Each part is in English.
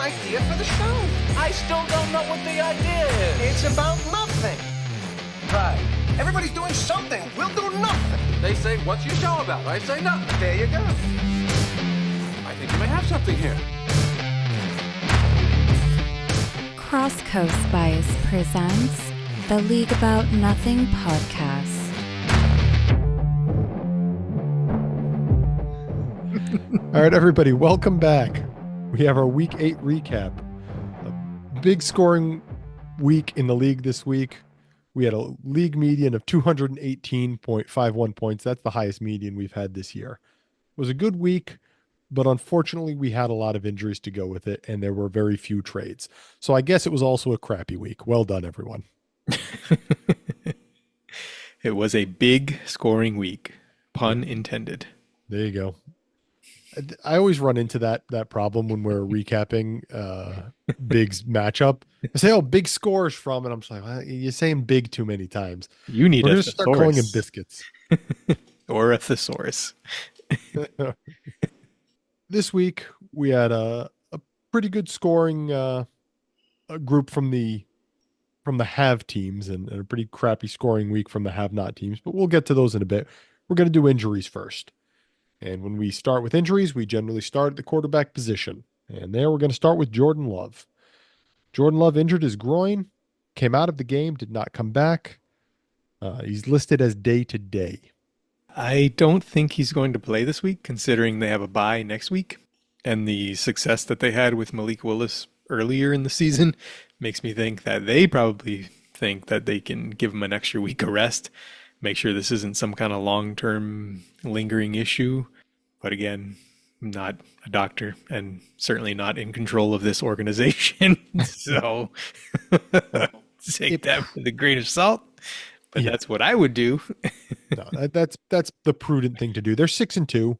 idea for the show. I still don't know what the idea is. It's about nothing. Right. Everybody's doing something. We'll do nothing. They say, what's your show about? I say nothing. There you go. I think you may have something here. Cross Coast Bias presents the League About Nothing podcast. All right, everybody, welcome back. We have our Week 8 recap. A big scoring week in the league this week. We had a league median of 218.51 points. That's the highest median we've had this year. It was a good week, but unfortunately we had a lot of injuries to go with it, and there were very few trades. So I guess it was also a crappy week. Well done, everyone. It was a big scoring week, pun intended. There you go. I always run into that problem when we're recapping Big's matchup. I say, "Oh, Big scores from," and I'm just like, well, "You're saying Big too many times." You need We're a going to start calling him thesaurus. biscuits. Or a thesaurus. This week we had a pretty good scoring a group from the have teams, and a pretty crappy scoring week from the have not teams. But we'll get to those in a bit. We're going to do injuries first. And when we start with injuries, we generally start at the quarterback position. And there we're going to start with Jordan Love. Jordan Love injured his groin, came out of the game, did not come back. He's listed as day-to-day. I don't think he's going to play this week, considering they have a bye next week. And the success that they had with Malik Willis earlier in the season makes me think that they probably think that they can give him an extra week of rest, make sure this isn't some kind of long-term lingering issue. But again, I'm not a doctor and certainly not in control of this organization. So take that with a grain of salt. But that's what I would do. No, that's the prudent thing to do. They're 6-2.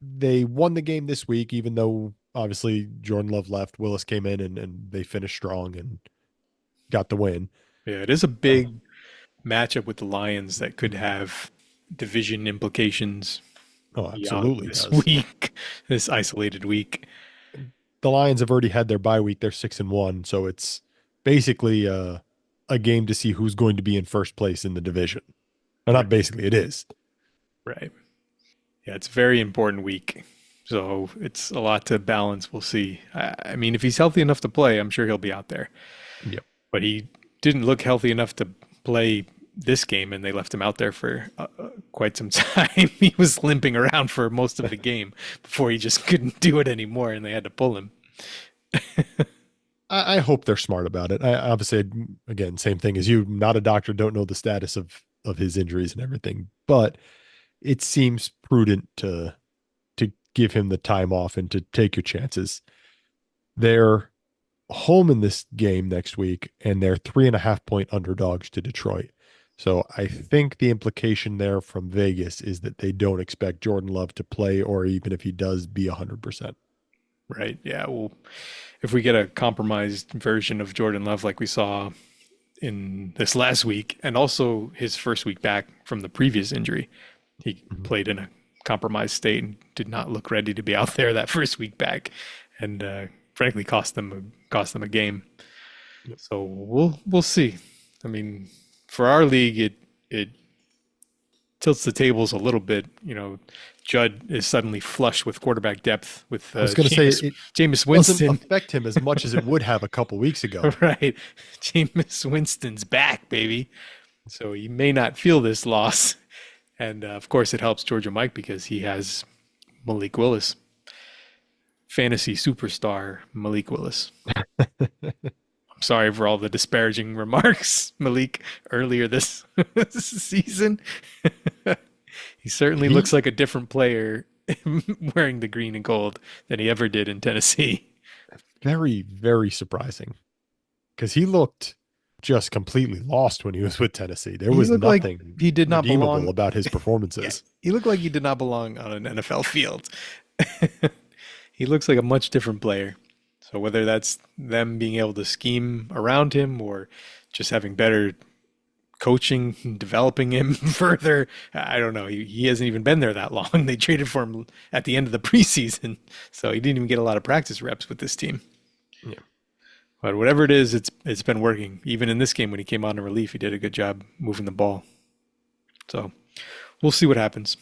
They won the game this week, even though obviously Jordan Love left. Willis came in and they finished strong and got the win. Yeah, it is a big matchup with the Lions that could have division implications. Oh, absolutely. This week, this isolated week. The Lions have already had their bye week. They're 6-1. So it's basically a game to see who's going to be in first place in the division. Well, not basically, it is. Right. Yeah, it's a very important week. So it's a lot to balance. We'll see. I mean, if he's healthy enough to play, I'm sure he'll be out there. Yep. But he didn't look healthy enough to play this game, and they left him out there for quite some time. He was limping around for most of the game before he just couldn't do it anymore, and they had to pull him. I hope they're smart about it. I obviously, again, same thing as you, not a doctor, don't know the status of his injuries and everything, but it seems prudent to give him the time off and to take your chances. They're home in this game next week, and they're 3.5-point underdogs to Detroit. So I think the implication there from Vegas is that they don't expect Jordan Love to play, or even if he does, be 100%. Right. Yeah. Well, if we get a compromised version of Jordan Love like we saw in this last week, and also his first week back from the previous injury, he played in a compromised state and did not look ready to be out there that first week back, and frankly cost them a game. Yep. So we'll see. I mean, for our league, it tilts the tables a little bit. You know, Judd is suddenly flush with quarterback depth with I was going to say Jameis Winston. Doesn't affect him as much as it would have a couple weeks ago. Right. Jameis Winston's back, baby. So he may not feel this loss. And of course it helps Georgia Mike because he has Malik Willis. Fantasy superstar Malik Willis. I'm sorry for all the disparaging remarks, Malik, earlier this season. He certainly looks like a different player wearing the green and gold than he ever did in Tennessee. Very, very surprising, because he looked just completely lost when he was with Tennessee. There was nothing like he did not belong about his performances. Yeah, he looked like he did not belong on an NFL field. He looks like a much different player. So whether that's them being able to scheme around him or just having better coaching, developing him further, I don't know. He hasn't even been there that long. They traded for him at the end of the preseason, so he didn't even get a lot of practice reps with this team. Yeah. But whatever it is, it's been working. Even in this game when he came on in relief, he did a good job moving the ball. So we'll see what happens.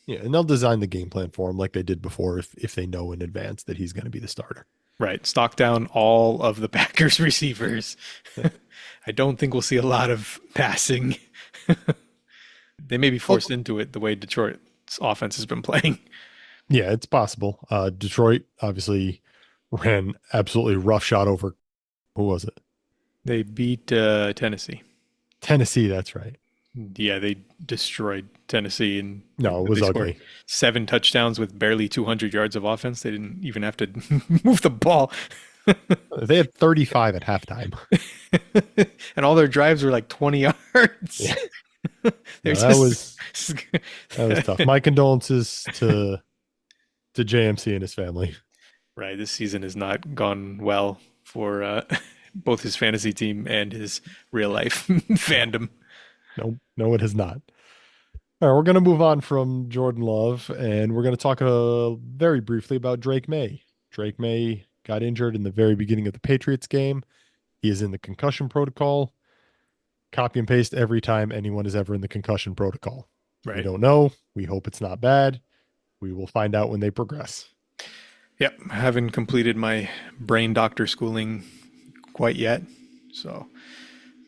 Yeah, and they'll design the game plan for him like they did before if they know in advance that he's going to be the starter. Right. Stock down all of the Packers receivers. I don't think we'll see a lot of passing. They may be forced into it the way Detroit's offense has been playing. Yeah, it's possible. Detroit obviously ran absolutely roughshod over, who was it? They beat Tennessee. Tennessee, that's right. Yeah, they destroyed Tennessee, and No, it was they scored ugly. 7 touchdowns with barely 200 yards of offense. They didn't even have to move the ball. They had 35 at halftime. And all their drives were like 20 yards. Yeah. They're No, just- that was tough. My condolences to JMC and his family. Right, this season has not gone well for both his fantasy team and his real life fandom. No, it has not. All right, we're going to move on from Jordan Love, and we're going to talk very briefly about Drake May. Drake May got injured in the very beginning of the Patriots game. He is in the concussion protocol. Copy and paste every time anyone is ever in the concussion protocol. Right. We don't know. We hope it's not bad. We will find out when they progress. Yep, I haven't completed my brain doctor schooling quite yet, so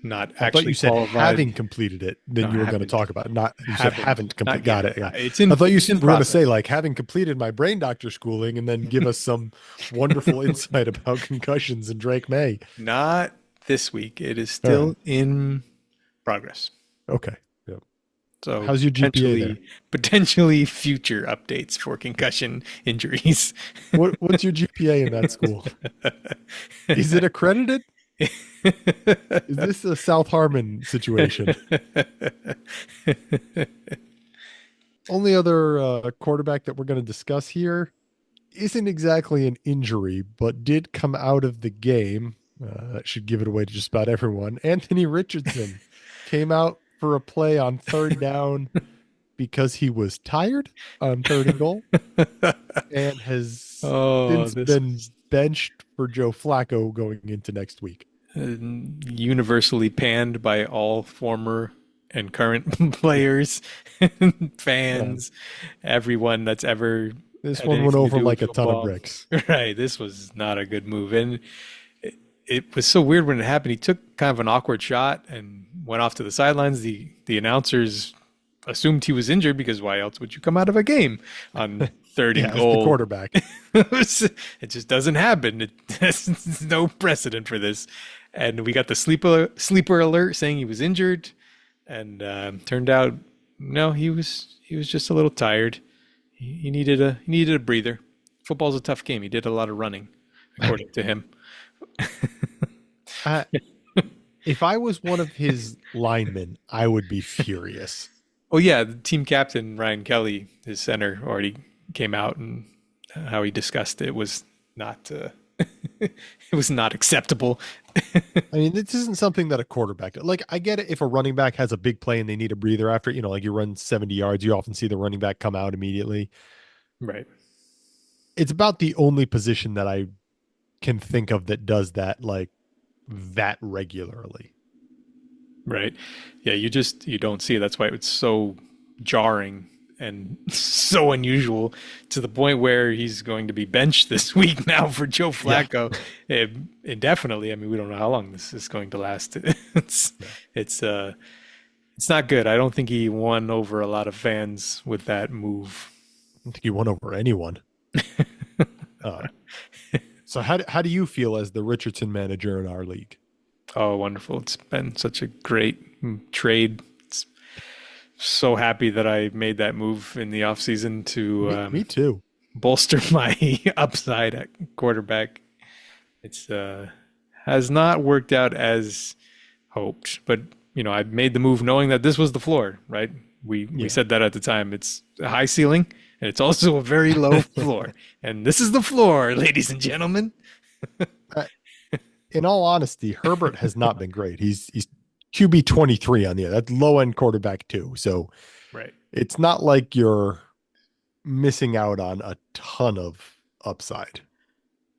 not I actually thought you said qualified. having completed it, then No, you were going to haven't. talk about it. Not you said Haven't. haven't Not completed. Got yet. it. Yeah. It's in. I thought you it's in were going to process. say like having completed my brain doctor schooling and then give us some wonderful insight about concussions and Drake May. Not this week. It is still in progress. Okay. Yep. So How's your GPA there? potentially future updates for concussion injuries. What's your GPA in that school? Is it accredited? Is this a South Harmon situation? Only other quarterback that we're going to discuss here isn't exactly an injury, but did come out of the game. That should give it away to just about everyone. Anthony Richardson came out for a play on third down because he was tired on third and goal and has since been benched for Joe Flacco going into next week. Universally panned by all former and current players, fans, everyone that's ever. This had one went anything to over do like with a ton of football. bricks. Right. This was not a good move. And it was so weird when it happened. He took kind of an awkward shot and went off to the sidelines. The announcers assumed he was injured because why else would you come out of a game on third and Yeah, as goal? the quarterback. It just doesn't happen. There's no precedent for this. And we got the sleeper alert saying he was injured, and turned out no, he was just a little tired. He needed a breather. Football's a tough game. He did a lot of running, according to him. If I was one of his linemen, I would be furious. Oh yeah, the team captain Ryan Kelly, his center, already came out and how he discussed it was not it was not acceptable. I mean, this isn't something that a quarterback, like I get it if a running back has a big play and they need a breather after, like you run 70 yards, you often see the running back come out immediately. Right. It's about the only position that I can think of that does that like that regularly. Right. Yeah, you don't see it. That's why it's so jarring and so unusual to the point where he's going to be benched this week now for Joe Flacco indefinitely. I mean, we don't know how long this is going to last. It's not good. I don't think he won over a lot of fans with that move. I don't think he won over anyone. So how do you feel as the Richardson manager in our league? Oh, wonderful. It's been such a great trade. It's so happy that I made that move in the offseason to Me too. bolster my upside at quarterback. It's has not worked out as hoped, but I made the move knowing that this was the floor, right? We said that at the time. It's a high ceiling and it's also a very low floor. And this is the floor, ladies and gentlemen. In all honesty, Herbert has not been great. He's QB 23 on the that's low end quarterback too. So right. It's not like you're missing out on a ton of upside.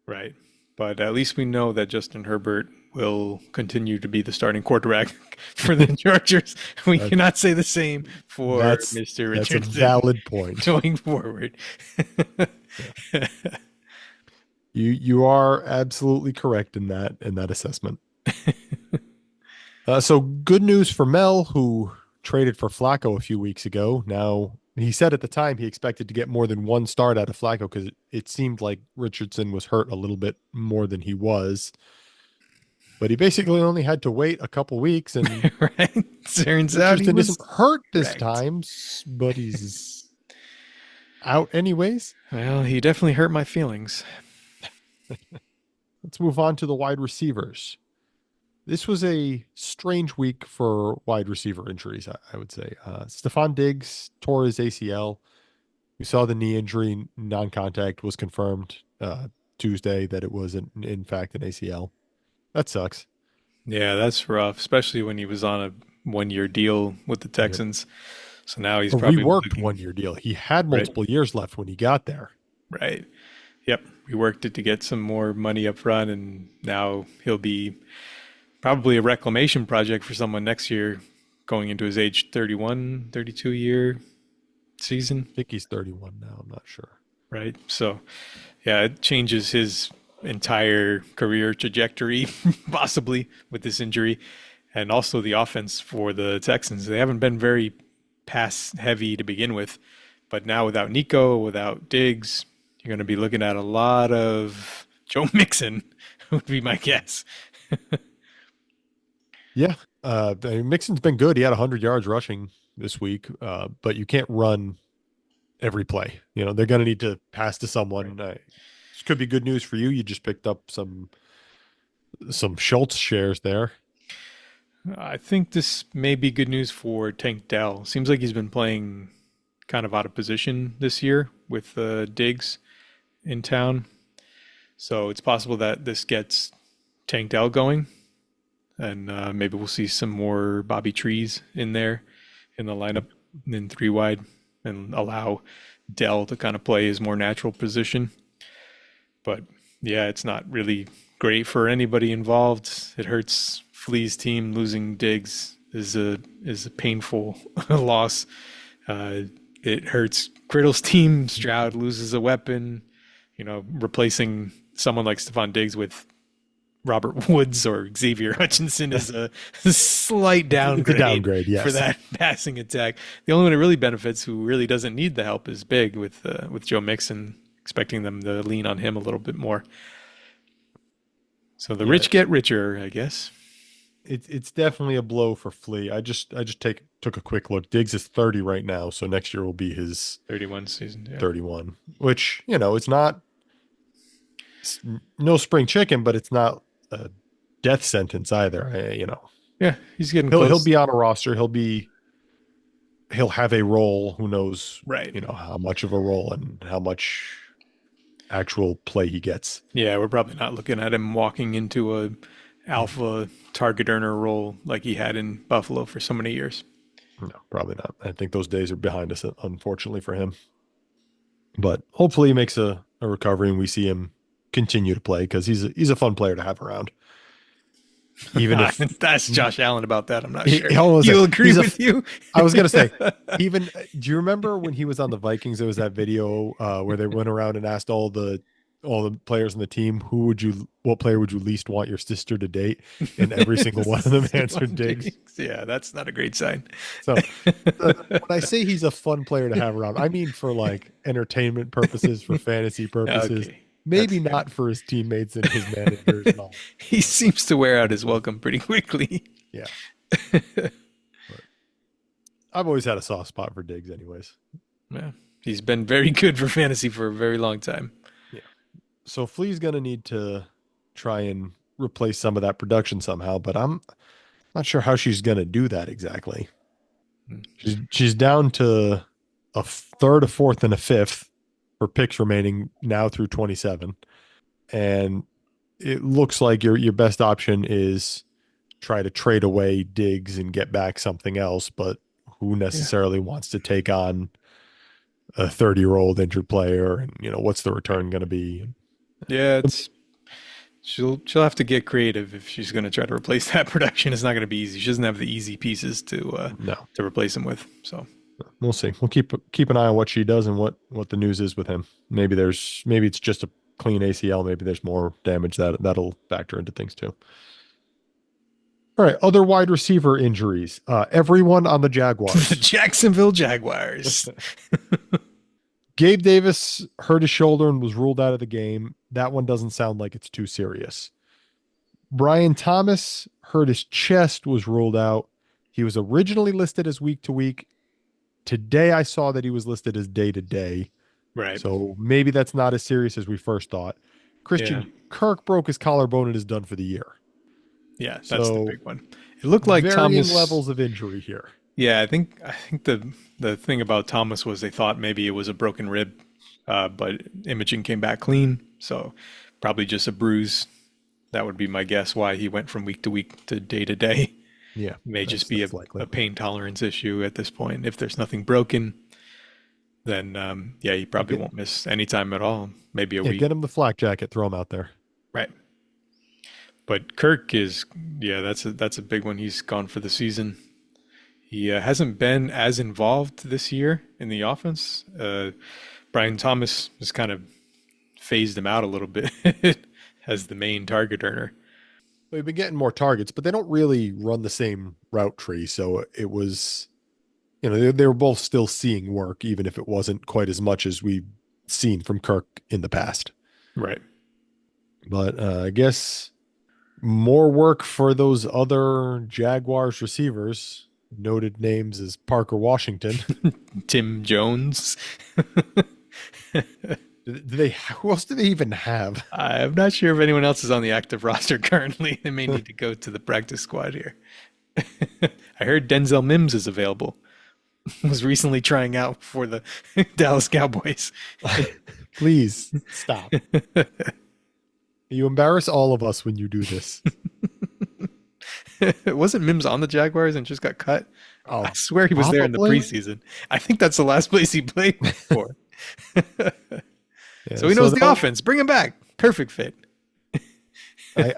Right. But at least we know that Justin Herbert will continue to be the starting quarterback for the Chargers. We cannot say the same for Mr. That's a Richardson valid point. going forward. You are absolutely correct in that assessment. So good news for Mel, who traded for Flacco a few weeks ago. Now, he said at the time he expected to get more than one start out of Flacco because it seemed like Richardson was hurt a little bit more than he was. But he basically only had to wait a couple weeks, and right. Turns out he Richardson was isn't hurt this correct. time, but he's out anyways. Well, he definitely hurt my feelings. Let's move on to the wide receivers. This was a strange week for wide receiver injuries, I would say. Stephon Diggs tore his ACL. We saw the knee injury, non-contact, was confirmed Tuesday that it was, in fact, an ACL. That sucks. Yeah, that's rough, especially when he was on a one-year deal with the Texans. So now he's probably reworked one-year deal. He had multiple years left when he got there. Right. Yep. We worked it to get some more money up front, and now he'll be probably a reclamation project for someone next year going into his age 31, 32 year season. I think he's 31 now. I'm not sure. Right. So, yeah, it changes his entire career trajectory, possibly, with this injury. And also the offense for the Texans. They haven't been very pass heavy to begin with, but now without Nico, without Diggs, you're going to be looking at a lot of Joe Mixon, would be my guess. Yeah. Mixon's been good. He had 100 yards rushing this week, but you can't run every play. You know, they're going to need to pass to someone. This could be good news for you. You just picked up some Schultz shares there. I think this may be good news for Tank Dell. Seems like he's been playing kind of out of position this year with Diggs in town. So it's possible that this gets Tank Dell going. And maybe we'll see some more Bobby Trees in there in the lineup in 3 wide and allow Dell to kind of play his more natural position. But yeah, it's not really great for anybody involved. It hurts Flea's team. Losing Diggs is a painful loss. It hurts Criddle's team. Stroud loses a weapon. You know, replacing someone like Stephon Diggs with Robert Woods or Xavier Hutchinson is a slight downgrade, yes, for that passing attack. The only one who really benefits, who really doesn't need the help, is Big with Joe Mixon, expecting them to lean on him a little bit more. So the rich get richer, I guess. It's definitely a blow for Flea. I just took a quick look. Diggs is 30 right now, so next year will be his 31 season. Yeah. 31, which, you know, it's no spring chicken, but it's not a death sentence either. Yeah, he's getting close. He'll be on a roster. He'll have a role. Who knows? Right. You know how much of a role and how much actual play he gets. Yeah, we're probably not looking at him walking into a alpha target earner role like he had in Buffalo for so many years. No, probably not. I think those days are behind us, unfortunately for him. But hopefully he makes a recovery and we see him continue to play, because he's a fun player to have around. Even if that's Josh Allen about that, I'm not sure. You'll agree with you. I was gonna say, do you remember when he was on the Vikings? There was that video where they went around and asked all the players on the team, what player would you least want your sister to date? And every single one of them answered Diggs. Yeah, that's not a great sign. So when I say he's a fun player to have around, I mean for like entertainment purposes, for fantasy purposes. Okay. Maybe not for his teammates and his managers and all. He seems to wear out his welcome pretty quickly. Yeah. I've always had a soft spot for Diggs anyways. Yeah. He's been very good for fantasy for a very long time. Yeah. So Flea's going to need to try and replace some of that production somehow, but I'm not sure how she's going to do that exactly. She's down to a third, a fourth, and a fifth for picks remaining now through 27. And it looks like your best option is try to trade away Diggs and get back something else, but who necessarily wants to take on a 30-year-old injured player? And, you know, what's the return going to be? Yeah, She'll have to get creative if she's going to try to replace that production. It's not going to be easy. She doesn't have the easy pieces to No, replace him with. So we'll see. We'll keep an eye on what she does and what the news is with him. Maybe it's just a clean ACL. Maybe there's more damage that'll factor into things too. All right, other wide receiver injuries. Everyone on the Jaguars. the Jacksonville Jaguars. Gabe Davis hurt his shoulder and was ruled out of the game. That one doesn't sound like it's too serious. Brian Thomas hurt his chest, was ruled out. He was originally listed as week to week. Today I saw that he was listed as day to day. Right. So maybe that's not as serious as we first thought. Christian Kirk broke his collarbone and is done for the year. Yeah, that's the big one. It looked like Thomas levels of injury here. Yeah, I think the thing about Thomas was they thought maybe it was a broken rib, but imaging came back clean, so probably just a bruise. That would be my guess why he went from week to week to day. Yeah, may just be a pain tolerance issue at this point. If there's nothing broken, then he probably won't miss any time at all. Maybe a week. Get him the flak jacket, throw him out there. Right. But Kirk is that's a big one. He's gone for the season. He hasn't been as involved this year in the offense. Brian Thomas has kind of phased him out a little bit as the main target earner. We've been getting more targets, but they don't really run the same route tree. So it was, they were both still seeing work, even if it wasn't quite as much as we've seen from Kirk in the past. Right. But I guess more work for those other Jaguars receivers. Noted names as Parker Washington, Tim Jones. Who else do they even have? I'm not sure if anyone else is on the active roster currently. They may need to go to the practice squad here. I heard Denzel Mims is available. Was recently trying out for the Dallas Cowboys. Please stop. You embarrass all of us when you do this. Wasn't Mims on the Jaguars and just got cut? Oh, I swear he was there in the preseason. I think that's the last place he played for. So he knows the offense. Bring him back. Perfect fit.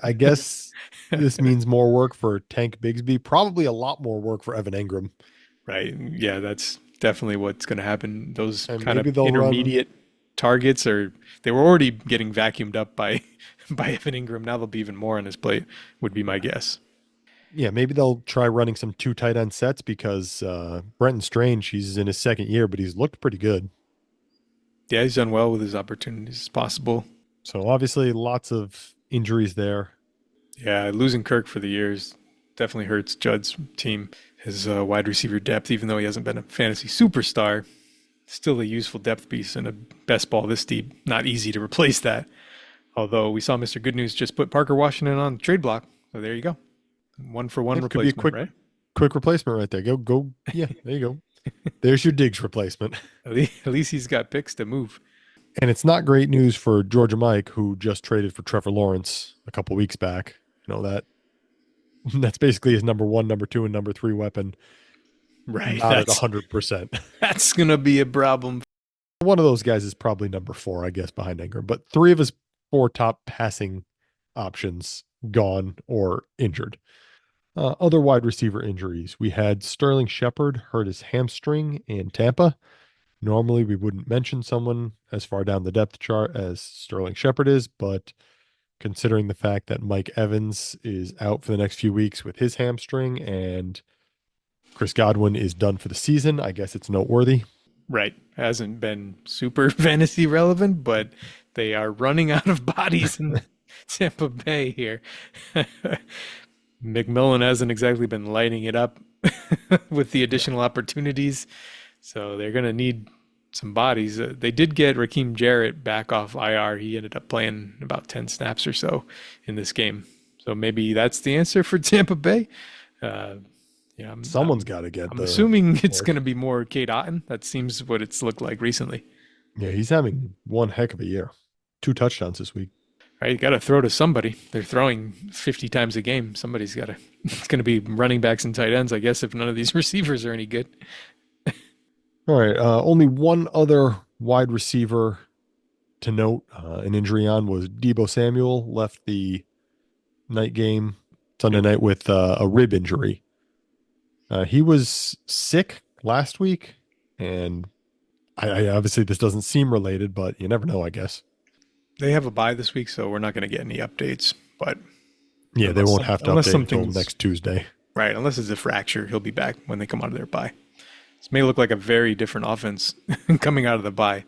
I guess this means more work for Tank Bigsby. Probably a lot more work for Evan Engram. Right. Yeah, that's definitely what's going to happen. Those kind of intermediate targets they were already getting vacuumed up by Evan Engram. Now there'll be even more on his plate, would be my guess. Yeah, maybe they'll try running some 2 tight end sets because Brenton Strange, he's in his second year, but he's looked pretty good. Yeah, he's done well with his opportunities as possible. So obviously lots of injuries there. Yeah, losing Kirk for the years definitely hurts Judd's team. His wide receiver depth, even though he hasn't been a fantasy superstar, still a useful depth piece and a best ball this deep. Not easy to replace that. Although we saw Mr. Good News just put Parker Washington on the trade block. So there you go. 1-for-1 replacement, could be a quick replacement right there. Go. Yeah, there you go. There's your Diggs replacement. At least he's got picks to move. And it's not great news for Georgia Mike, who just traded for Trevor Lawrence a couple weeks back. That's basically his number 1, number 2, and number 3 weapon. Right. Not at 100%. That's going to be a problem. One of those guys is probably number 4, I guess, behind Engram. But 3 of his 4 top passing options gone or injured. Other wide receiver injuries. We had Sterling Shepard hurt his hamstring in Tampa. Normally, we wouldn't mention someone as far down the depth chart as Sterling Shepard is, but considering the fact that Mike Evans is out for the next few weeks with his hamstring and Chris Godwin is done for the season, I guess it's noteworthy. Right. Hasn't been super fantasy relevant, but they are running out of bodies in Tampa Bay here. McMillan hasn't exactly been lighting it up with the additional opportunities. So they're going to need some bodies. They did get Raheem Jarrett back off IR. He ended up playing about 10 snaps or so in this game. So maybe that's the answer for Tampa Bay. Someone's got to get I'm assuming it's going to be more Cade Otton. That seems what it's looked like recently. Yeah, he's having one heck of a year. 2 touchdowns this week. Right, you got to throw to somebody. They're throwing 50 times a game. Somebody's got to. It's going to be running backs and tight ends, I guess, if none of these receivers are any good. All right, only one other wide receiver to note, an injury on was Debo Samuel, left the night game Sunday night with a rib injury. He was sick last week, and I obviously this doesn't seem related, but you never know, I guess. They have a bye this week, so we're not going to get any updates. But Yeah, they won't have to unless update until something's- next Tuesday. right, unless it's a fracture, he'll be back when they come out of their bye. This may look like a very different offense coming out of the bye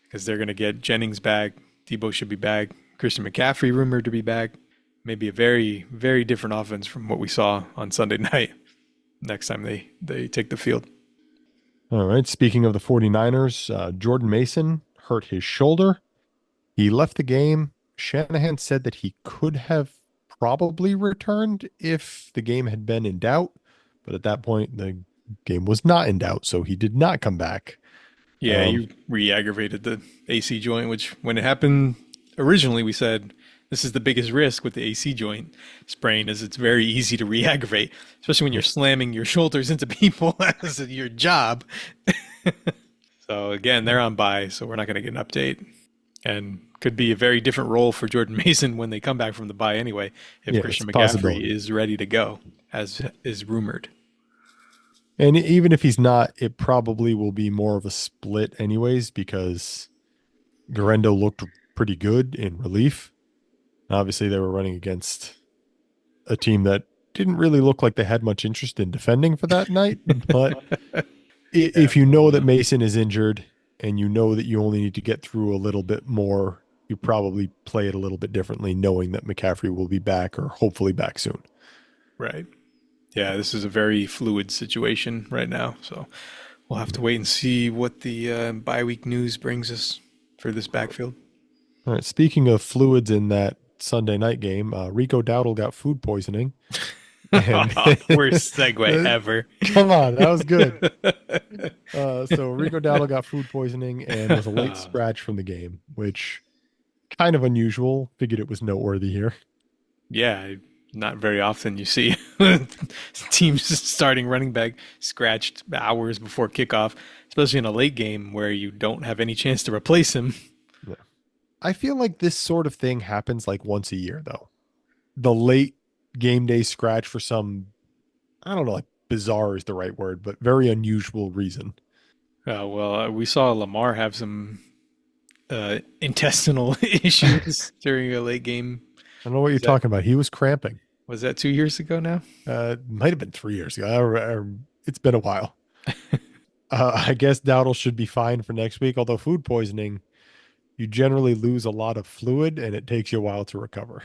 because they're going to get Jennings back. Debo should be back. Christian McCaffrey rumored to be back. Maybe a very, very different offense from what we saw on Sunday night next time they take the field. All right. Speaking of the 49ers, Jordan Mason hurt his shoulder. He left the game. Shanahan said that he could have probably returned if the game had been in doubt. But at that point, the game was not in doubt. So he did not come back. Yeah, you re-aggravated the AC joint, which when it happened originally, we said this is the biggest risk with the AC joint sprain is it's very easy to re-aggravate, especially when you're slamming your shoulders into people as your job. So again, they're on bye, so we're not going to get an update. And could be a very different role for Jordan Mason when they come back from the bye anyway, if Yeah, Christian it's a McCaffrey possibility. is ready to go, as is rumored. And even if he's not, it probably will be more of a split anyways, because Garendo looked pretty good in relief. Obviously, they were running against a team that didn't really look like they had much interest in defending for that night. But if you know that Mason is injured and you know that you only need to get through a little bit more, you probably play it a little bit differently, knowing that McCaffrey will be back or hopefully back soon. Right. Yeah, this is a very fluid situation right now. So we'll have to wait and see what the bye week news brings us for this backfield. All right. Speaking of fluids in that Sunday night game, Rico Dowdle got food poisoning. And Worst segue ever. come on, that was good. So Rico Dowdle got food poisoning and was a late scratch from the game, which kind of unusual. Figured it was noteworthy here. Yeah, not very often you see teams starting running back scratched hours before kickoff, especially in a late game where you don't have any chance to replace him. I feel like this sort of thing happens like once a year, though. The late game day scratch for some, I don't know, like bizarre is the right word, but very unusual reason. We saw Lamar have some intestinal issues during a late game. I don't know what you're talking about. He was cramping. Was that 2 years ago now? Might have been 3 years ago. It's been a while. I guess Dowdle should be fine for next week, although food poisoning, you generally lose a lot of fluid and it takes you a while to recover.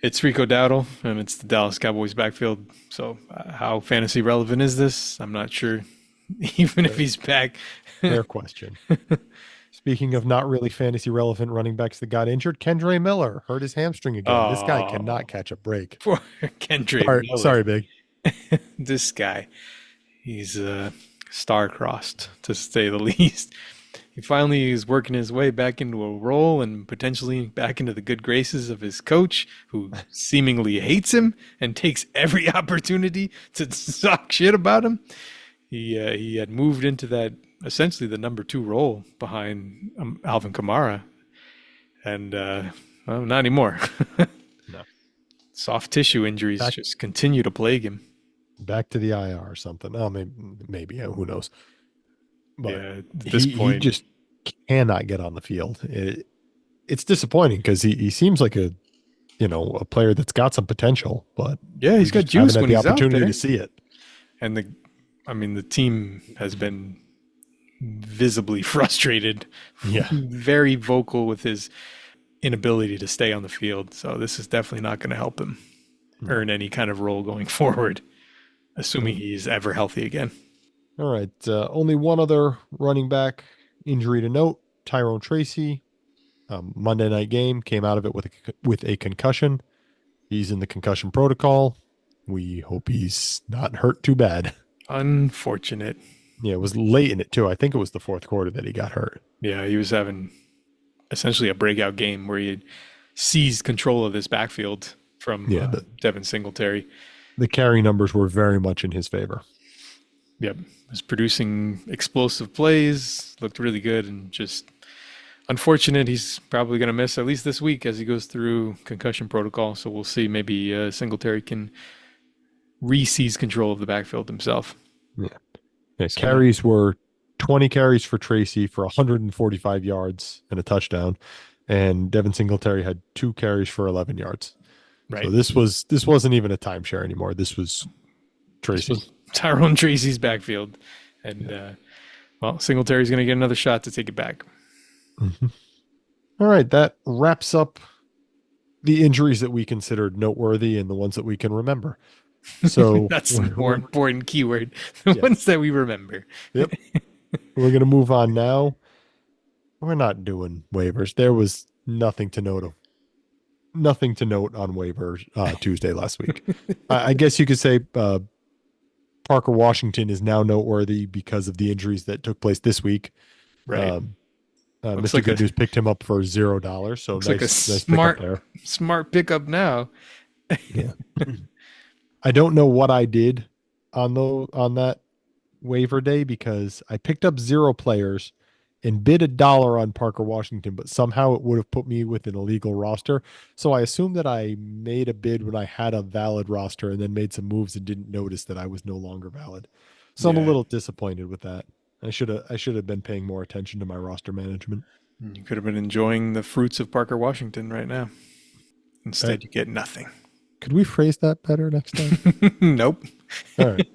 It's Rico Dowdle, and it's the Dallas Cowboys backfield. So how fantasy relevant is this? I'm not sure, even if he's back. Fair question. Speaking of not really fantasy relevant running backs that got injured, Kendre Miller hurt his hamstring again. This guy cannot catch a break. Poor Kendrick Miller. Sorry, Big. This guy, he's star-crossed, to say the least. He finally is working his way back into a role and potentially back into the good graces of his coach, who seemingly hates him and takes every opportunity to talk shit about him. He had moved into that, essentially the number 2 role behind Alvin Kamara. And, well, not anymore. No. Soft tissue injuries just continue to plague him. Back to the IR or something. Oh, maybe who knows? But yeah, at this point, he just cannot get on the field. It's disappointing because he seems like a player that's got some potential, but yeah, he's got juice when the he's out opportunity there. to see it. And the team has been visibly frustrated. Yeah. Very vocal with his inability to stay on the field. So this is definitely not going to help him earn any kind of role going forward, assuming he's ever healthy again. All right. Only one other running back injury to note: Tyrone Tracy. Monday night game, came out of it with a concussion. He's in the concussion protocol. We hope he's not hurt too bad. Unfortunate. Yeah, it was late in it too. I think it was the fourth quarter that he got hurt. Yeah, he was having essentially a breakout game where he had seized control of this backfield from Devin Singletary. The carry numbers were very much in his favor. Yep, was producing explosive plays, looked really good, and just unfortunate. He's probably going to miss at least this week as he goes through concussion protocol. So we'll see. Maybe Singletary can seize control of the backfield himself. Yeah, carries were 20 carries for Tracy for 145 yards and a touchdown, and Devin Singletary had 2 carries for 11 yards. Right. So this wasn't even a timeshare anymore. This was Tracy. This was Tyrone Tracy's backfield, and well, Singletary's going to get another shot to take it back. Mm-hmm. All right, that wraps up the injuries that we considered noteworthy and the ones that we can remember. So that's the more important keyword, the ones that we remember. Yep. We're going to move on now. We're not doing waivers. There was nothing to note on waivers Tuesday last week. I guess you could say Parker Washington is now noteworthy because of the injuries that took place this week. Right. Mr. Like Good News picked him up for $0. So nice, like a smart pickup now. Yeah. I don't know what I did on that waiver day because I picked up 0 players and bid $1 on Parker Washington, but somehow it would have put me with an illegal roster. So I assumed that I made a bid when I had a valid roster and then made some moves and didn't notice that I was no longer valid. So I'm a little disappointed with that. I should have been paying more attention to my roster management. You could have been enjoying the fruits of Parker Washington right now. Instead, you get nothing. Could we phrase that better next time? Nope. All right.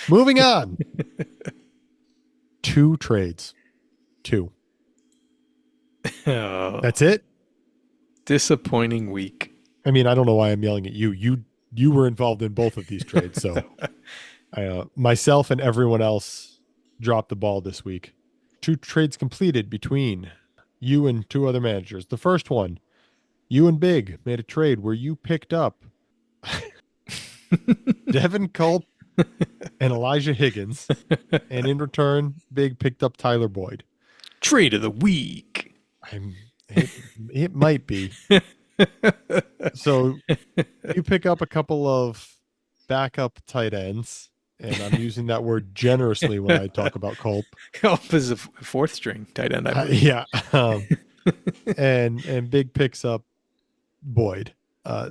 Moving on. 2 trades. 2. Oh, that's it? Disappointing week. I mean, I don't know why I'm yelling at you. You were involved in both of these trades, so myself and everyone else dropped the ball this week. 2 trades completed between you and 2 other managers. The first one, you and Big made a trade where you picked up Devin Culp and Elijah Higgins, and in return, Big picked up Tyler Boyd. Trade of the week. It might be. So you pick up a couple of backup tight ends, and I'm using that word generously when I talk about Culp. Culp is a 4th string tight end, I believe. Yeah. And Big picks up Boyd.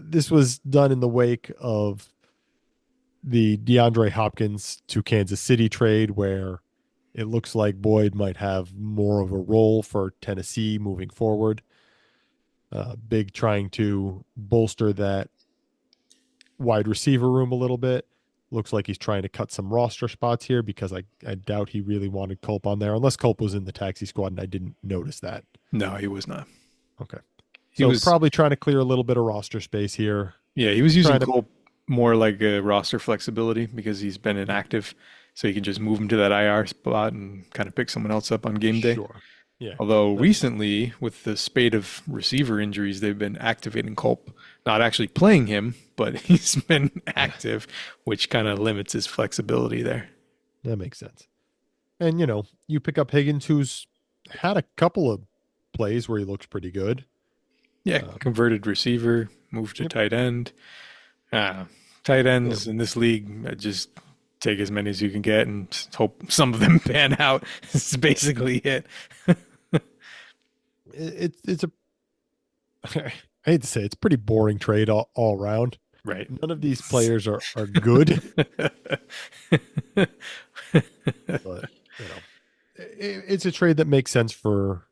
This was done in the wake of the DeAndre Hopkins to Kansas City trade, where it looks like Boyd might have more of a role for Tennessee moving forward. Big trying to bolster that wide receiver room a little bit. Looks like he's trying to cut some roster spots here because I doubt he really wanted Culp on there, unless Culp was in the taxi squad and I didn't notice that. No, he was not. Okay. He was probably trying to clear a little bit of roster space here. Yeah, he was using Culp more like a roster flexibility because he's been inactive. So you can just move him to that IR spot and kind of pick someone else up on game day. Sure. Yeah. Although recently, with the spate of receiver injuries, they've been activating Culp. Not actually playing him, but he's been active, which kind of limits his flexibility there. That makes sense. And, you pick up Higgins, who's had a couple of plays where he looks pretty good. Yeah, converted receiver, moved to tight end. Tight ends in this league, just take as many as you can get and hope some of them pan out. This is basically it. It's a I hate to say it's a pretty boring trade all around. Right. None of these players are good. But it's a trade that makes sense for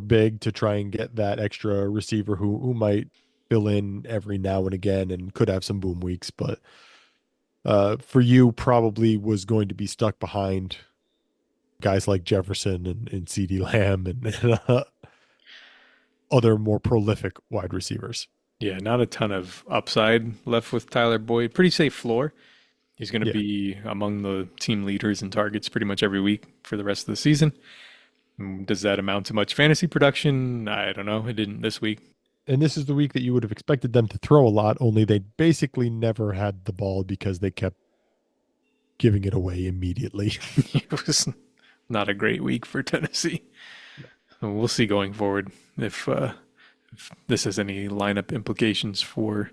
Big to try and get that extra receiver who might fill in every now and again and could have some boom weeks, but for you probably was going to be stuck behind guys like Jefferson and CeeDee Lamb and other more prolific wide receivers. Yeah, not a ton of upside left with Tyler Boyd. Pretty safe floor. He's going to be among the team leaders in targets pretty much every week for the rest of the season. Does that amount to much fantasy production? I don't know. It didn't this week. And this is the week that you would have expected them to throw a lot, only they basically never had the ball because they kept giving it away immediately. It was not a great week for Tennessee. So we'll see going forward if this has any lineup implications for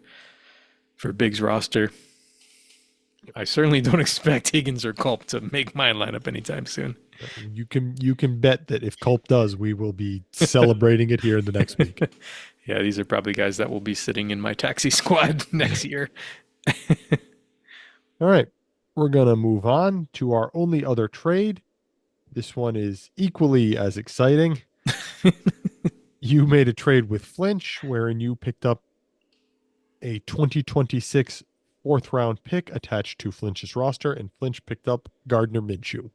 Big's roster. I certainly don't expect Higgins or Culp to make my lineup anytime soon. You can bet that if Culp does, we will be celebrating it here in the next week. Yeah, these are probably guys that will be sitting in my taxi squad next year. All right. We're going to move on to our only other trade. This one is equally as exciting. You made a trade with Flinch, wherein you picked up a 2026 fourth round pick attached to Flinch's roster, and Flinch picked up Gardner Minshew.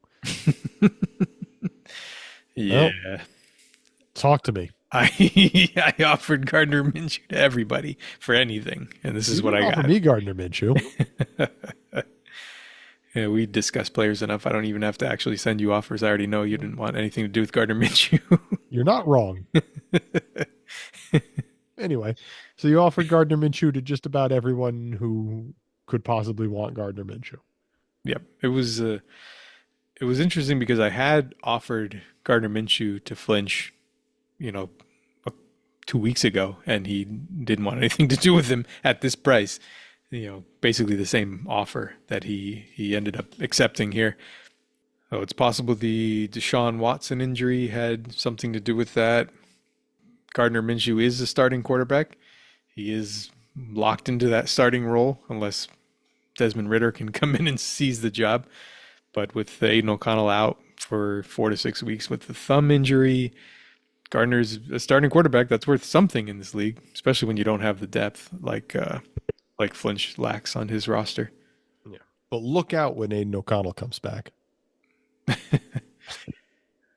Yeah. Well, talk to me. I offered Gardner Minshew to everybody for anything, and this is what I got. Me Gardner Minshew. Yeah, we discussed players enough. I don't even have to actually send you offers. I already know you didn't want anything to do with Gardner Minshew. You're not wrong. Anyway, so you offered Gardner Minshew to just about everyone who could possibly want Gardner Minshew. Yep, it was interesting because I had offered Gardner Minshew to Flinch, 2 weeks ago, and he didn't want anything to do with him at this price. Basically the same offer that he ended up accepting here. So it's possible the Deshaun Watson injury had something to do with that. Gardner Minshew is a starting quarterback. He is locked into that starting role unless Desmond Ridder can come in and seize the job. But with Aiden O'Connell out for 4 to 6 weeks with the thumb injury, Gardner's a starting quarterback that's worth something in this league, especially when you don't have the depth like Flinch lacks on his roster. Yeah. But look out when Aiden O'Connell comes back.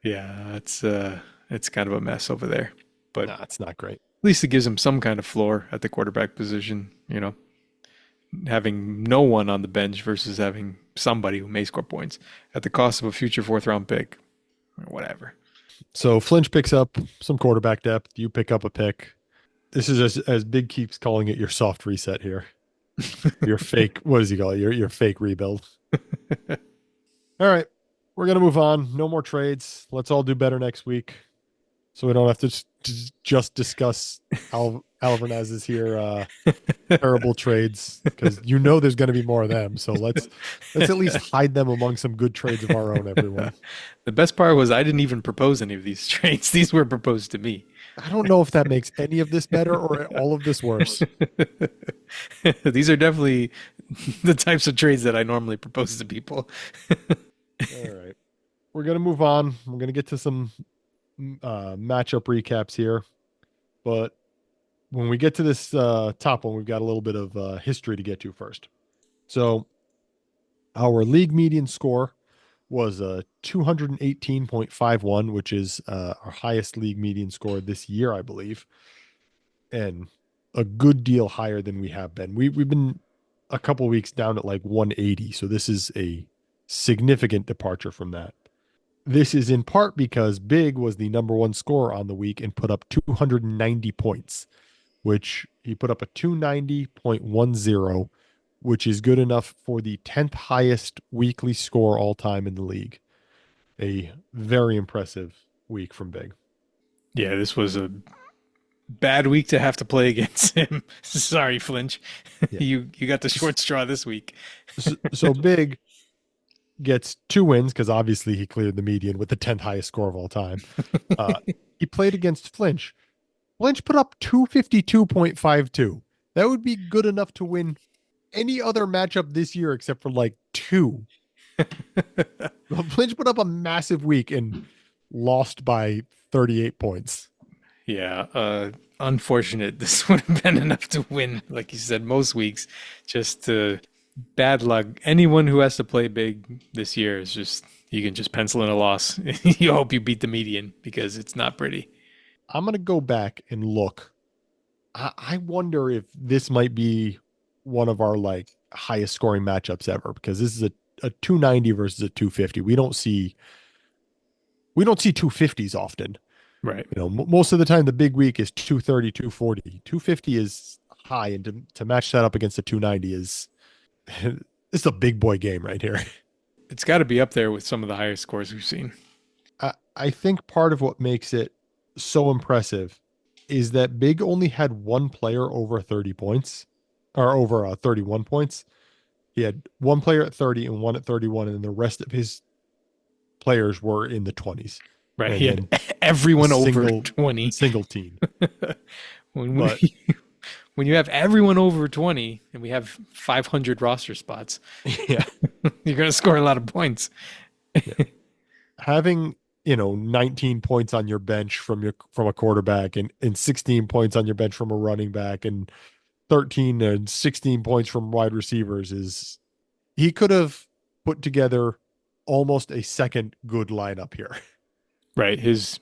Yeah, it's kind of a mess over there. But nah, it's not great. At least it gives him some kind of floor at the quarterback position, having no one on the bench versus having somebody who may score points at the cost of a future fourth round pick or whatever. So Flinch picks up some quarterback depth. You pick up a pick. This is as Big keeps calling it, your soft reset here. Your fake, what does he call it? Your fake rebuild. All right. We're going to move on. No more trades. Let's all do better next week. So we don't have to just discuss Alvarez's here terrible trades, because there's going to be more of them. So let's at least hide them among some good trades of our own, everyone. The best part was I didn't even propose any of these trades. These were proposed to me. I don't know if that makes any of this better or all of this worse. These are definitely the types of trades that I normally propose to people. All right. We're going to move on. We're going to get to some matchup recaps here. But when we get to this top one, we've got a little bit of history to get to first. So our league median score was 218.51, which is our highest league median score this year, I believe, and a good deal higher than we have been. We've been a couple weeks down at like 180, so this is a significant departure from that. This is in part because Big was the number one scorer on the week and put up 290 points, which he put up a 290.10, which is good enough for the 10th highest weekly score all time in the league. A very impressive week from Big. Yeah, this was a bad week to have to play against him. Sorry, Flinch. Yeah. You got the short straw this week. So Big gets 2 wins because obviously he cleared the median with the 10th highest score of all time. He played against Flinch. Flinch put up 252.52. That would be good enough to win any other matchup this year except for like 2. Flinch put up a massive week and lost by 38 points. Yeah, unfortunate. This would have been enough to win, like you said, most weeks. Just bad luck. Anyone who has to play Big this year is just, you can just pencil in a loss. You hope you beat the median because it's not pretty. I'm going to go back and look. I wonder if this might be one of our like highest scoring matchups ever, because this is a 290 versus a 250. We don't see 250s often. Right. Most of the time the big week is 230, 240. 250 is high, and to match that up against a 290 is it's a big boy game right here. It's got to be up there with some of the highest scores we've seen. I think part of what makes it so impressive is that Big only had one player over 30 points or over 31 points. He had one player at 30 and one at 31, and the rest of his players were in the 20s. Right. And He had then a everyone over single 20. single team. When But when you have everyone over 20 and we have 500 roster spots, yeah, you're going to score a lot of points. having 19 points on your bench from a quarterback and 16 points on your bench from a running back and 13 and 16 points from wide receivers is he could have put together almost a second good lineup here. Right. His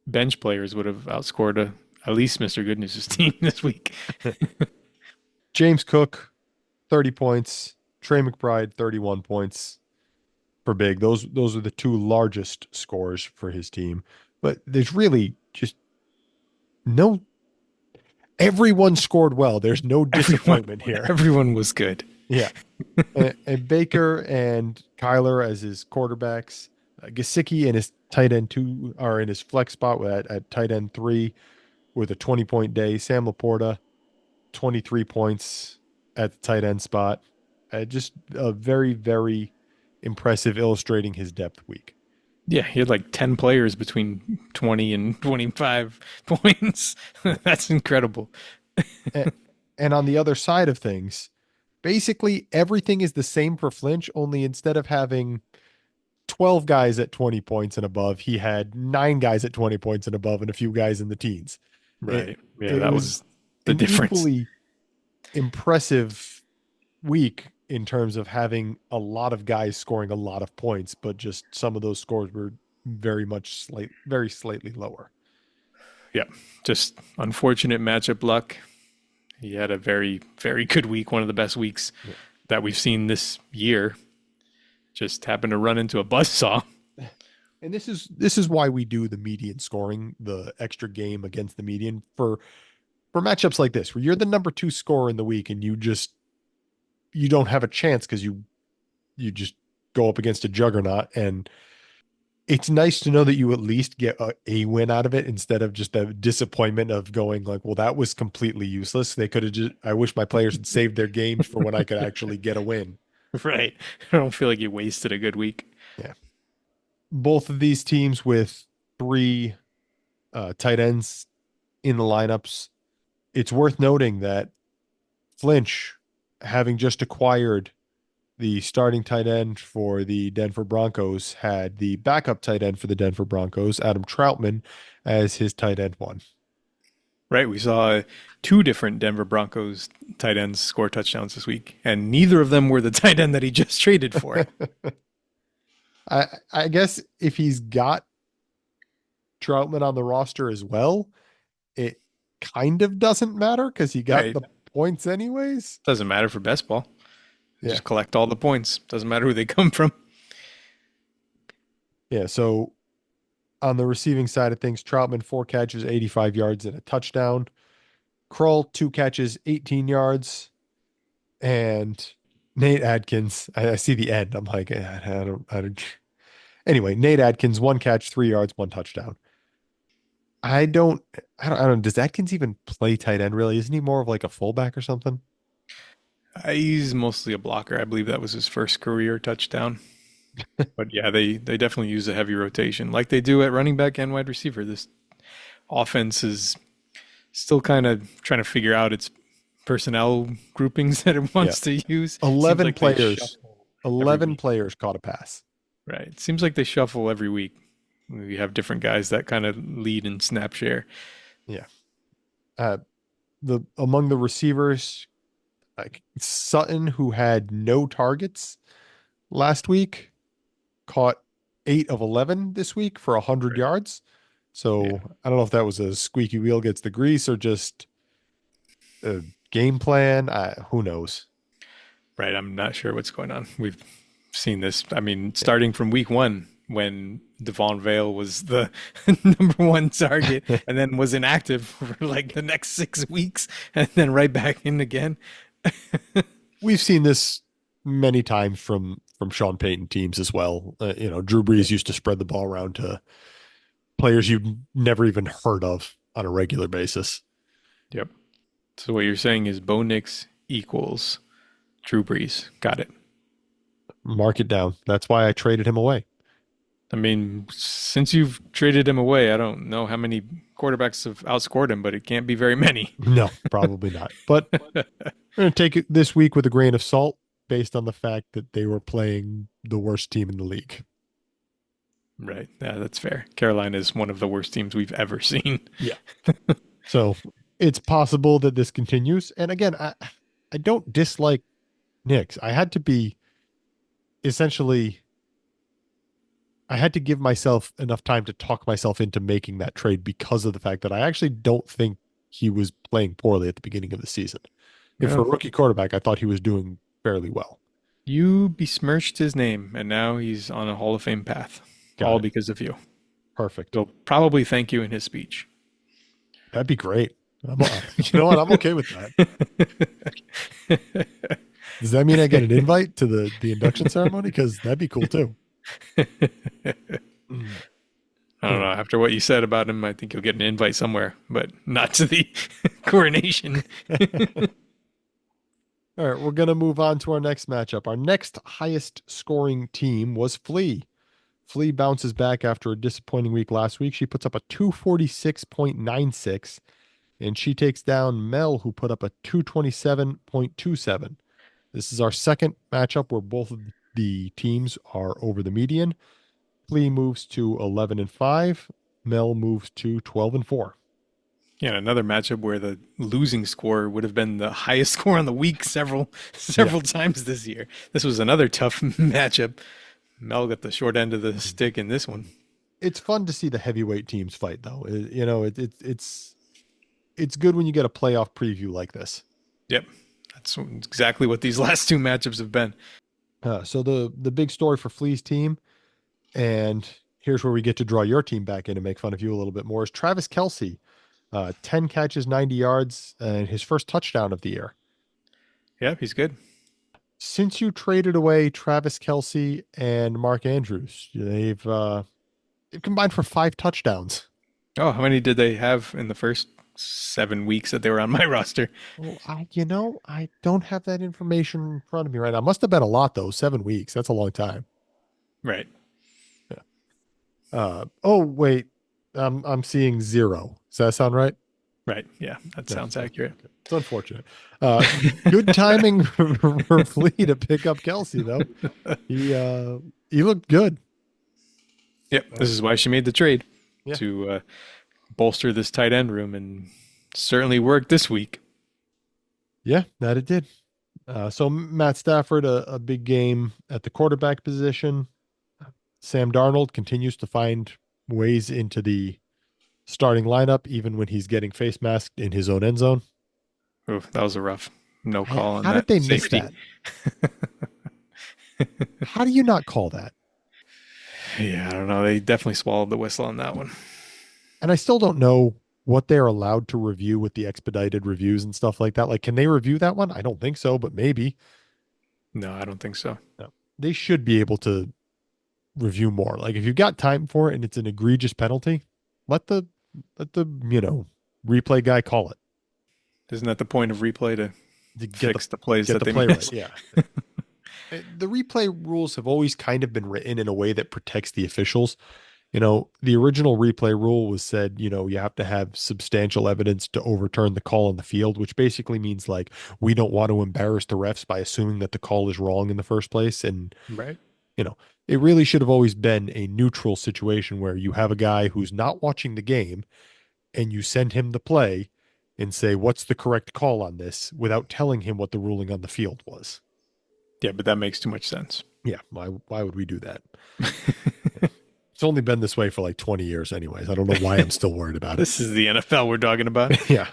bench players would have outscored at least Mr. Goodness's team this week. James Cook, 30 points. Trey McBride, 31 points for big. Those are the two largest scores for his team. But there's really just no everyone scored well. There's no disappointment here. Everyone was good. Yeah. And Baker and Kyler as his quarterbacks. Gesicki and his tight end 2 are in his flex spot at tight end 3 with a 20-point day. Sam Laporta, 23 points at the tight end spot. Just a very, very impressive illustrating his depth week. Yeah, he had like 10 players between 20 and 25 points. That's incredible. And on the other side of things, basically everything is the same for Flinch, only instead of having 12 guys at 20 points and above, he had 9 guys at 20 points and above and a few guys in the teens. Right. That was the an difference. Equally impressive week in terms of having a lot of guys scoring a lot of points, but just some of those scores were very slightly lower. Yeah, just unfortunate matchup luck. He had a very, very good week, one of the best weeks that we've seen this year. Just happened to run into a buzzsaw. And this is why we do the median scoring, the extra game against the median for matchups like this, where you're the number 2 scorer in the week and you don't have a chance because you just go up against a juggernaut. And it's nice to know that you at least get a win out of it instead of just the disappointment of going like, well, that was completely useless. They could have I wish my players had saved their games for when I could actually get a win. Right. I don't feel like you wasted a good week. Yeah. Both of these teams with 3 tight ends in the lineups. It's worth noting that Flinch, having just acquired the starting tight end for the Denver Broncos, had the backup tight end for the Denver Broncos, Adam Troutman, as his tight end 1. Right. We saw 2 different Denver Broncos tight ends score touchdowns this week, and neither of them were the tight end that he just traded for. I guess if he's got Troutman on the roster as well, it kind of doesn't matter because he got the points anyways. Doesn't matter for best ball. Yeah. Just collect all the points. Doesn't matter who they come from. Yeah, so on the receiving side of things, Troutman 4 catches, 85 yards and a touchdown. Krull 2 catches, 18 yards. And Nate Adkins, I see the end. I'm like, I don't. Anyway, Nate Adkins, 1 catch, 3 yards, 1 touchdown. I don't. Does Adkins even play tight end really? Isn't he more of like a fullback or something? He's mostly a blocker. I believe that was his first career touchdown. But yeah, they definitely use a heavy rotation like they do at running back and wide receiver. This offense is still kind of trying to figure out its personnel groupings that it wants to use. 11 players. 11 players caught a pass. Right. It seems like they shuffle every week. We have different guys that kind of lead and snap share. Yeah. Among the receivers, like Sutton, who had no targets last week, caught 8 of 11 this week for 100 yards. So I don't know if that was a squeaky wheel gets the grease or just a game plan. Who knows? Right. I'm not sure what's going on. We've seen this. I mean, starting from week 1, when Devon Vale was the number 1 target and then was inactive for like the next 6 weeks and then right back in again. We've seen this many times from Sean Payton teams as well. Drew Brees used to spread the ball around to players you've never even heard of on a regular basis. Yep. So what you're saying is Bo Nix equals Drew Brees. Got it. Mark it down. That's why I traded him away. I mean, since you've traded him away, I don't know how many quarterbacks have outscored him, but it can't be very many. No, probably not. But we're going to take it this week with a grain of salt based on the fact that they were playing the worst team in the league. Right. Yeah, that's fair. Carolina is one of the worst teams we've ever seen. Yeah. So it's possible that this continues. And again, I don't dislike Knicks. I had to give myself enough time to talk myself into making that trade because of the fact that I actually don't think he was playing poorly at the beginning of the season. And for a rookie quarterback, I thought he was doing fairly well. You besmirched his name, and now he's on a Hall of Fame path. All because of you. Perfect. He'll probably thank you in his speech. That'd be great. You know what? I'm okay with that. Does that mean I get an invite to the induction ceremony? Because that'd be cool too. I don't know. After what you said about him, I think you'll get an invite somewhere, but not to the coronation. All right, we're going to move on to our next matchup. Our next highest scoring team was Flea. Flea bounces back after a disappointing week last week. She puts up a 246.96, and she takes down Mel, who put up a 227.27. This is our second matchup where both of the teams are over the median. Flea moves to 11-5. Mel moves to 12-4. Yeah, another matchup where the losing score would have been the highest score on the week several times this year. This was another tough matchup. Mel got the short end of the stick in this one. It's fun to see the heavyweight teams fight, though. It's good when you get a playoff preview like this. Yep, that's exactly what these last two matchups have been. So the big story for Flea's team, and here's where we get to draw your team back in and make fun of you a little bit more, is Travis Kelce. 10 catches, 90 yards, and his first touchdown of the year. Yeah, he's good. Since you traded away Travis Kelce and Mark Andrews, they've combined for 5 touchdowns. Oh, how many did they have in the first 7 weeks that they were on my roster? Well, I don't have that information in front of me right now. Must have been a lot though. 7 weeks. That's a long time. Right. Yeah. Oh wait, I'm seeing 0. Does that sound right? Right. Yeah, that sounds accurate. It's unfortunate. Good timing for Flea to pick up Kelce, though. He looked good. Yep. This is why she made the trade Yeah. to bolster this tight end room, and certainly worked this week. Yeah, that it did. So Matt Stafford, a big game at the quarterback position. Sam Darnold continues to find ways into the starting lineup, even when he's getting face masked in his own end zone. Oof, that was a rough no call on that. How did they safety. miss that? How do you not call that? Yeah, I don't know. They definitely swallowed the whistle on that one. And I still don't know what they're allowed to review with the expedited reviews and stuff like that. Like, can they review that one? I don't think so, but maybe. No, I don't think so. No. They should be able to review more. Like, if you've got time for it and it's an egregious penalty, let the replay guy call it. Isn't that the point of replay, to fix the plays get that the they play missed? right? Yeah. The replay rules have always kind of been written in a way that protects the officials. The original replay rule was said, you have to have substantial evidence to overturn the call on the field, which basically means like, we don't want to embarrass the refs by assuming that the call is wrong in the first place. And, Right. it really should have always been a neutral situation where you have a guy who's not watching the game and you send him the play and say, what's the correct call on this, without telling him what the ruling on the field was. Yeah, but that makes too much sense. Yeah. Why would we do that? It's only been this way for like 20 years anyways. I don't know why I'm still worried about it. This is the NFL we're talking about. Yeah.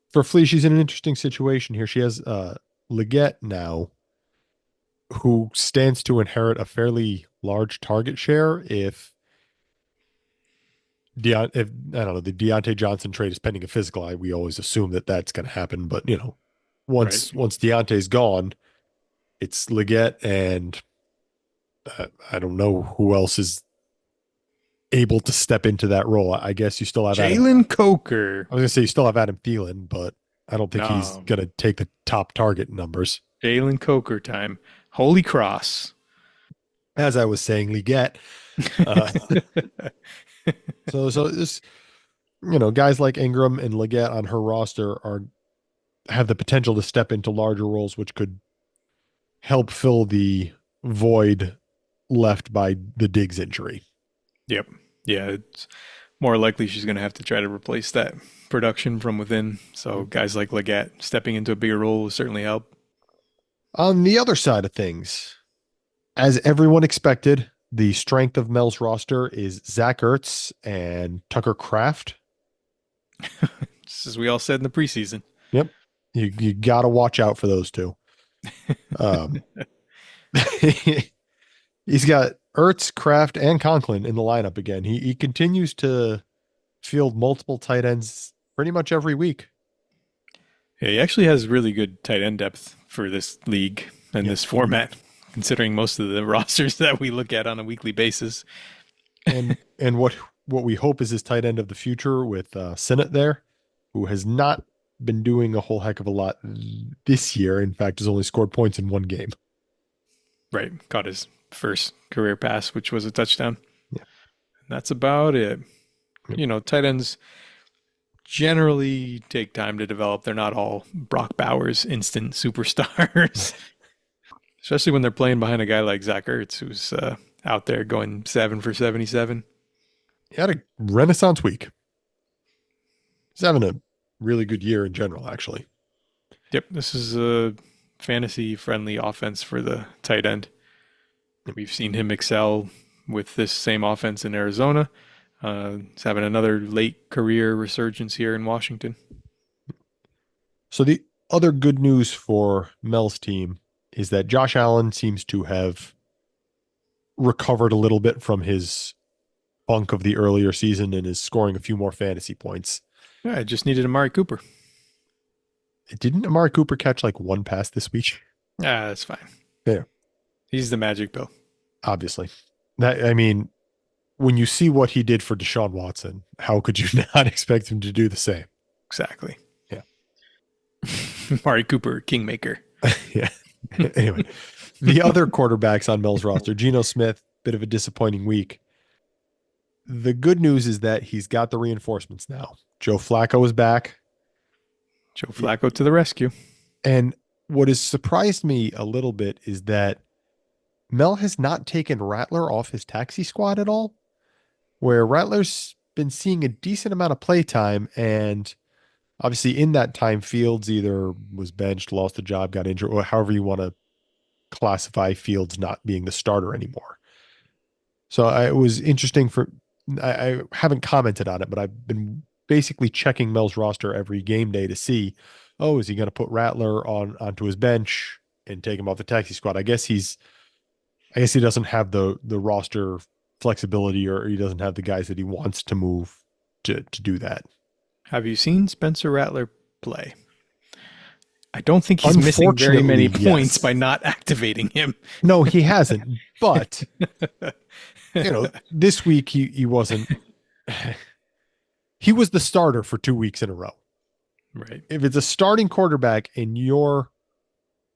For Flea, she's in an interesting situation here. She has Leggett now, who stands to inherit a fairly large target share if the Deontay Johnson trade is pending a physical. We always assume that that's going to happen, but once Deontay's gone, it's Leggett, and I don't know who else is able to step into that role. I guess you still have Jalen Coker. I was going to say you still have Adam Thielen, but I don't think he's No. going to take the top target numbers. Jalen Coker time. Holy cross. As I was saying, Liget. Uh, so this, guys like Ingram and Liget on her roster have the potential to step into larger roles, which could help fill the void left by the Diggs injury. Yep. Yeah, it's more likely she's going to have to try to replace that production from within. So guys like Leggett stepping into a bigger role will certainly help. On the other side of things, as everyone expected, the strength of Mel's roster is Zach Ertz and Tucker Kraft. Just as we all said in the preseason. Yep. You got to watch out for those two. He's got Ertz, Kraft, and Conklin in the lineup again. He continues to field multiple tight ends pretty much every week. Yeah, he actually has really good tight end depth for this league and this format, considering most of the rosters that we look at on a weekly basis. And what we hope is his tight end of the future with Sinnott there, who has not been doing a whole heck of a lot this year. In fact, has only scored points in one game. Right. Caught his first career pass, which was a touchdown. Yeah. And that's about it. Yep. Tight ends generally take time to develop. They're not all Brock Bowers instant superstars, especially when they're playing behind a guy like Zach Ertz, who's out there going 7 for 77. He had a renaissance week. He's having a really good year in general, actually. Yep, this is a fantasy-friendly offense for the tight end. We've seen him excel with this same offense in Arizona. He's having another late career resurgence here in Washington. So the other good news for Mel's team is that Josh Allen seems to have recovered a little bit from his funk of the earlier season and is scoring a few more fantasy points. Yeah, I just needed Amari Cooper. Didn't Amari Cooper catch like one pass this week? Ah, that's fine. Yeah. He's the magic pill. Obviously. When you see what he did for Deshaun Watson, how could you not expect him to do the same? Exactly. Yeah. Amari Cooper, kingmaker. Yeah. Anyway, the other quarterbacks on Mel's roster, Geno Smith, bit of a disappointing week. The good news is that he's got the reinforcements now. Joe Flacco is back. Joe Flacco to the rescue. And what has surprised me a little bit is that Mel has not taken Rattler off his taxi squad at all, where Rattler's been seeing a decent amount of play time. And obviously in that time, Fields either was benched, lost the job, got injured, or however you want to classify Fields not being the starter anymore. So it was interesting I haven't commented on it, but I've been basically checking Mel's roster every game day to see, is he going to put Rattler onto his bench and take him off the taxi squad? I guess he doesn't have the roster flexibility, or he doesn't have the guys that he wants to move to do that. Have you seen Spencer Rattler play? I don't think he's missing very many points by not activating him. No, he hasn't. But this week he wasn't. He was the starter for 2 weeks in a row. Right. If it's a starting quarterback and your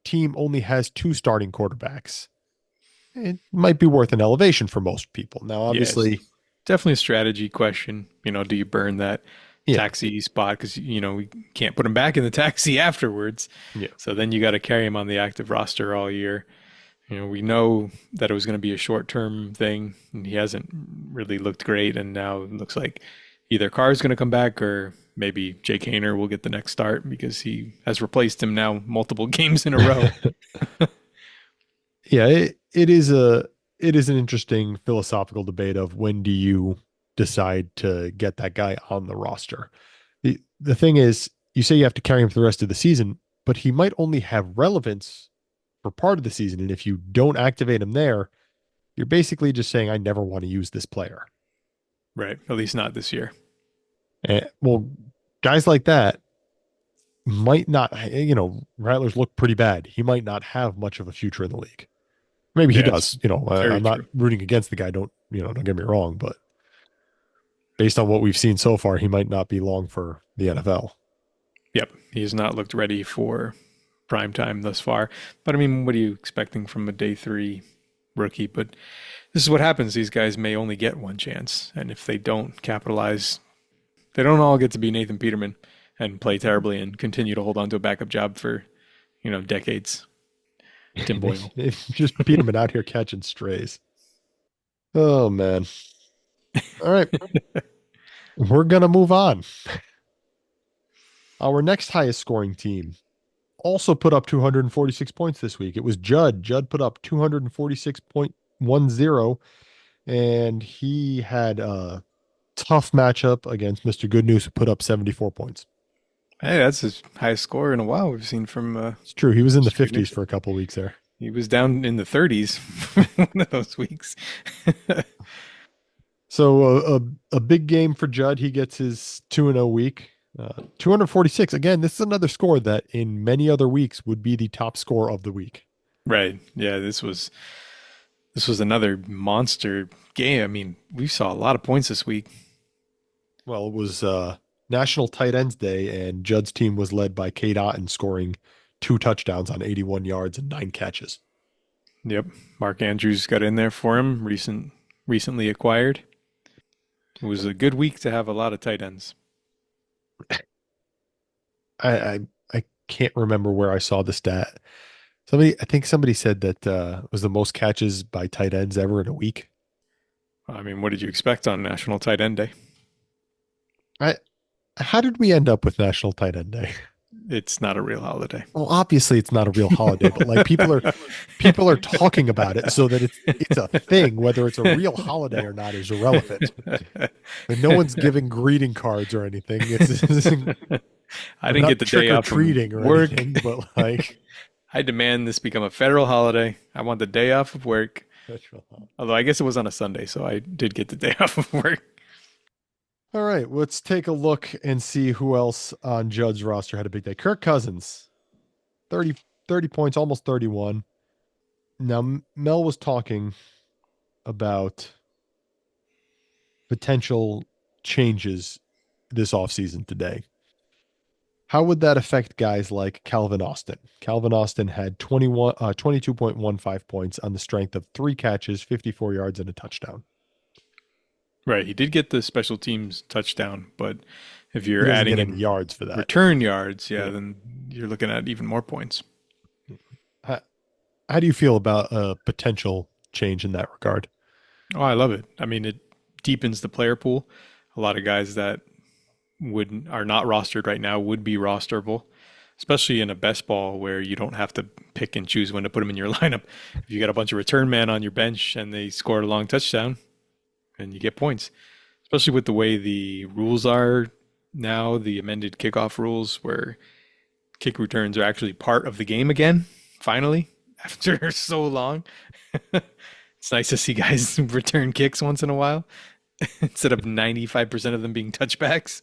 team only has 2 starting quarterbacks, it might be worth an elevation for most people. Now, obviously, yes, definitely a strategy question. Do you burn that taxi spot because we can't put him back in the taxi afterwards? Yeah. So then you got to carry him on the active roster all year. We know that it was going to be a short-term thing, and he hasn't really looked great. And now it looks like either Carr's going to come back, or maybe Jake Haener will get the next start because he has replaced him now multiple games in a row. Yeah, it is an interesting philosophical debate of when do you decide to get that guy on the roster. The thing is, you say you have to carry him for the rest of the season, but he might only have relevance for part of the season. And if you don't activate him there, you're basically just saying, I never want to use this player. Right. At least not this year. Well, guys like that might not, Rattlers look pretty bad. He might not have much of a future in the league. Maybe he does. I'm not rooting against the guy. Don't get me wrong, but based on what we've seen so far, he might not be long for the NFL. Yep, he has not looked ready for prime time thus far. But I mean, what are you expecting from a day 3 rookie? But this is what happens. These guys may only get one chance, and if they don't capitalize, they don't all get to be Nathan Peterman and play terribly and continue to hold on to a backup job for, decades. Tim Boyle. It's just Peterman out here catching strays. Oh man. All right. We're gonna move on. Our next highest scoring team also put up 246 points this week. It was Judd. Judd put up 246.10, and he had a tough matchup against Mr. Good News, who put up 74 points. Hey, that's his highest score in a while we've seen from. It's true. He was in the Mr. Good 50s News. for a couple of weeks there. He was down in the 30s one of those weeks. So a big game for Judd. He gets his 2-0 week. 246. Again, this is another score that in many other weeks would be the top score of the week. Right. Yeah, this was another monster game. I mean, we saw a lot of points this week. Well, it was National Tight Ends Day, and Judd's team was led by Cade Otton, scoring 2 touchdowns on 81 yards and 9 catches. Yep. Mark Andrews got in there for him, recently acquired. It was a good week to have a lot of tight ends. I can't remember where I saw the stat. I think somebody said that was the most catches by tight ends ever in a week. I mean, what did you expect on National Tight End Day? How did we end up with National Tight End Day? It's not a real holiday. Well, obviously it's not a real holiday, but like people are talking about it so that it's a thing. Whether it's a real holiday or not is irrelevant. Like, no one's giving greeting cards or anything. I didn't get the day off from treating or work. anything, but like I demand this become a federal holiday. I want the day off of work. Although I guess it was on a Sunday, so I did get the day off of work. All right, let's take a look and see who else on Judd's roster had a big day. Kirk Cousins, 30 points, almost 31. Now, Mel was talking about potential changes this offseason today. How would that affect guys like Calvin Austin? Calvin Austin had 22.15 points on the strength of 3 catches, 54 yards, and a touchdown. Right, he did get the special teams touchdown, but if you're He doesn't adding get in any yards for that. return yards, then you're looking at even more points. How do you feel about a potential change in that regard? Oh, I love it. I mean, it deepens the player pool. A lot of guys that are not rostered right now would be rosterable, especially in a best ball where you don't have to pick and choose when to put them in your lineup. If you got a bunch of return men on your bench and they scored a long touchdown, and you get points, especially with the way the rules are now, the amended kickoff rules where kick returns are actually part of the game again, finally, after so long. It's nice to see guys return kicks once in a while instead of 95% of them being touchbacks.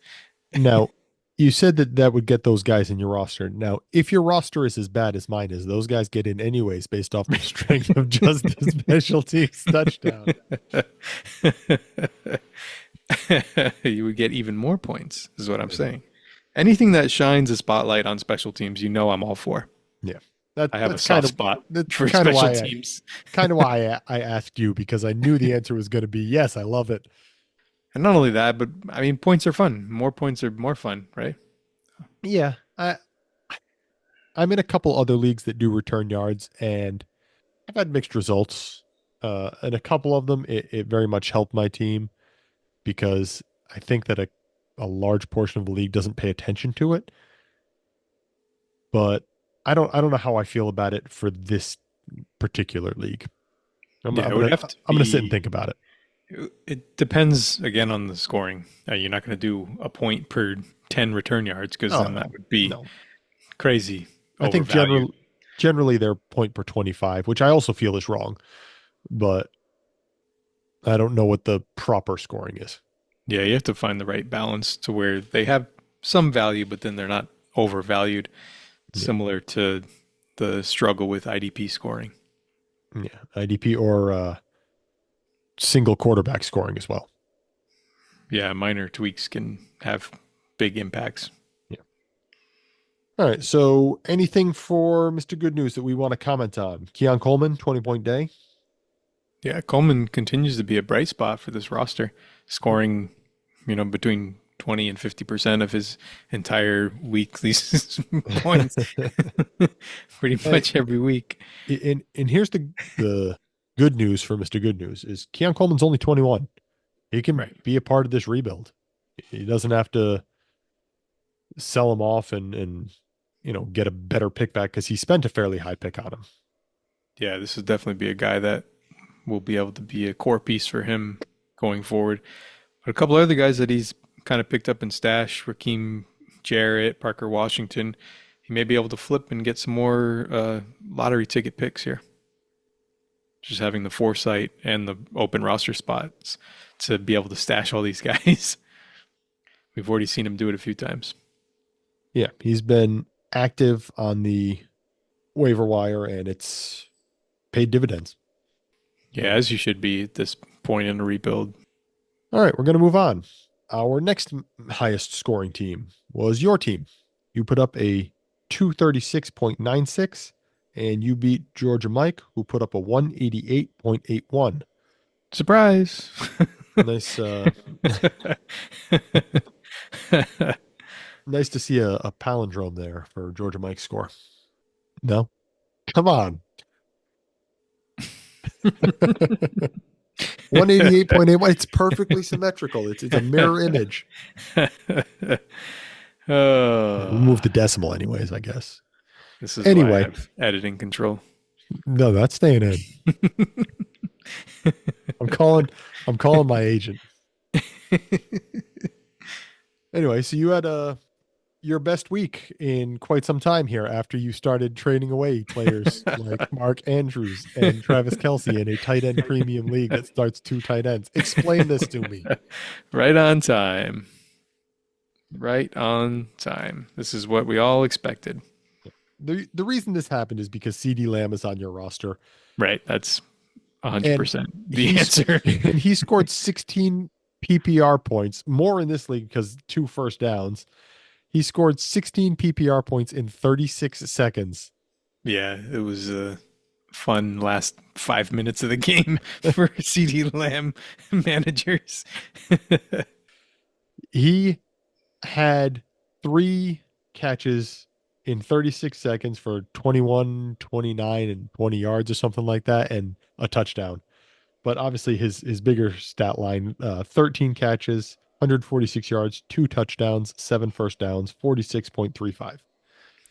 Now, you said that would get those guys in your roster. Now, if your roster is as bad as mine is, those guys get in anyways based off the strength of just the special teams touchdown. You would get even more points, is what I'm saying. Anything that shines a spotlight on special teams, I'm all for. Yeah. I have a soft spot for special teams. Kind of why I asked you, because I knew the answer was going to be yes, I love it. And not only that, but I mean, points are fun. More points are more fun, right? Yeah. I'm in a couple other leagues that do return yards, and I've had mixed results. And a couple of them, it very much helped my team, because I think that a large portion of the league doesn't pay attention to it. But I don't know how I feel about it for this particular league. I'm going to sit and think about it. It depends, again, on the scoring. You're not going to do a point per 10 return yards, because then that would be crazy. I think generally they're point per 25, which I also feel is wrong. But I don't know what the proper scoring is. Yeah, you have to find the right balance to where they have some value, but then they're not overvalued, similar to the struggle with IDP scoring. Yeah, IDP or single quarterback scoring as well. Yeah, minor tweaks can have big impacts. Yeah. All right. So anything for Mr. Good News that we want to comment on? Keon Coleman, 20-point day. Yeah, Coleman continues to be a bright spot for this roster, scoring, between 20 and 50% of his entire weekly points, pretty much every week. And here's the good news for Mr. Good News is Keon Coleman's only 21. He can be a part of this rebuild. He doesn't have to sell him off and get a better pick back because he spent a fairly high pick on him. Yeah, this would definitely be a guy that will be able to be a core piece for him going forward. But a couple other guys that he's kind of picked up in stash, Raheem Jarrett, Parker Washington, he may be able to flip and get some more lottery ticket picks here. Just having the foresight and the open roster spots to be able to stash all these guys. We've already seen him do it a few times. Yeah, he's been active on the waiver wire, and it's paid dividends. Yeah, as you should be at this point in a rebuild. All right, we're going to move on. Our next highest scoring team was your team. You put up a 236.96, and you beat Georgia Mike, who put up a 188.81. Surprise! Nice. Nice to see a palindrome there for Georgia Mike's score. No? Come on. 188.81. It's perfectly symmetrical. It's a mirror image. We'll move the decimal anyways, I guess. This is why I have editing control. No, that's staying in. I'm calling my agent. Anyway, so you had your best week in quite some time here after you started trading away players like Mark Andrews and Travis Kelce in a tight end premium league that starts 2 tight ends. Explain this to me. Right on time. Right on time. This is what we all expected. The reason this happened is because CD Lamb is on your roster. Right. That's 100% the answer. And he scored 16 PPR points, more in this league because 2 first downs. He scored 16 PPR points in 36 seconds. Yeah, it was a fun last 5 minutes of the game for CD Lamb managers. He had 3 catches in 36 seconds for 21, 29, and 20 yards or something like that, and a touchdown. But obviously his bigger stat line, 13 catches, 146 yards, 2 touchdowns, 7 first downs, 46.35.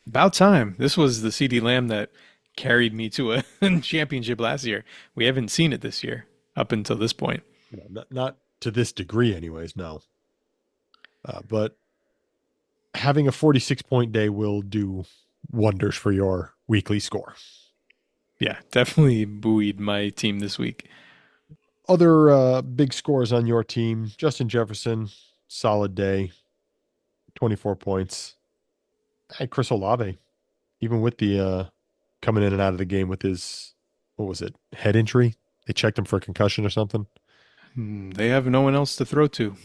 About time. This was the CD Lamb that carried me to a championship last year. We haven't seen it this year up until this point. Not to this degree anyways, no. But having a 46-point day will do wonders for your weekly score. Yeah, definitely buoyed my team this week. Other big scores on your team: Justin Jefferson, solid day, 24 points. And Chris Olave, even with the coming in and out of the game with his, what was it, head injury? They checked him for a concussion or something. They have no one else to throw to.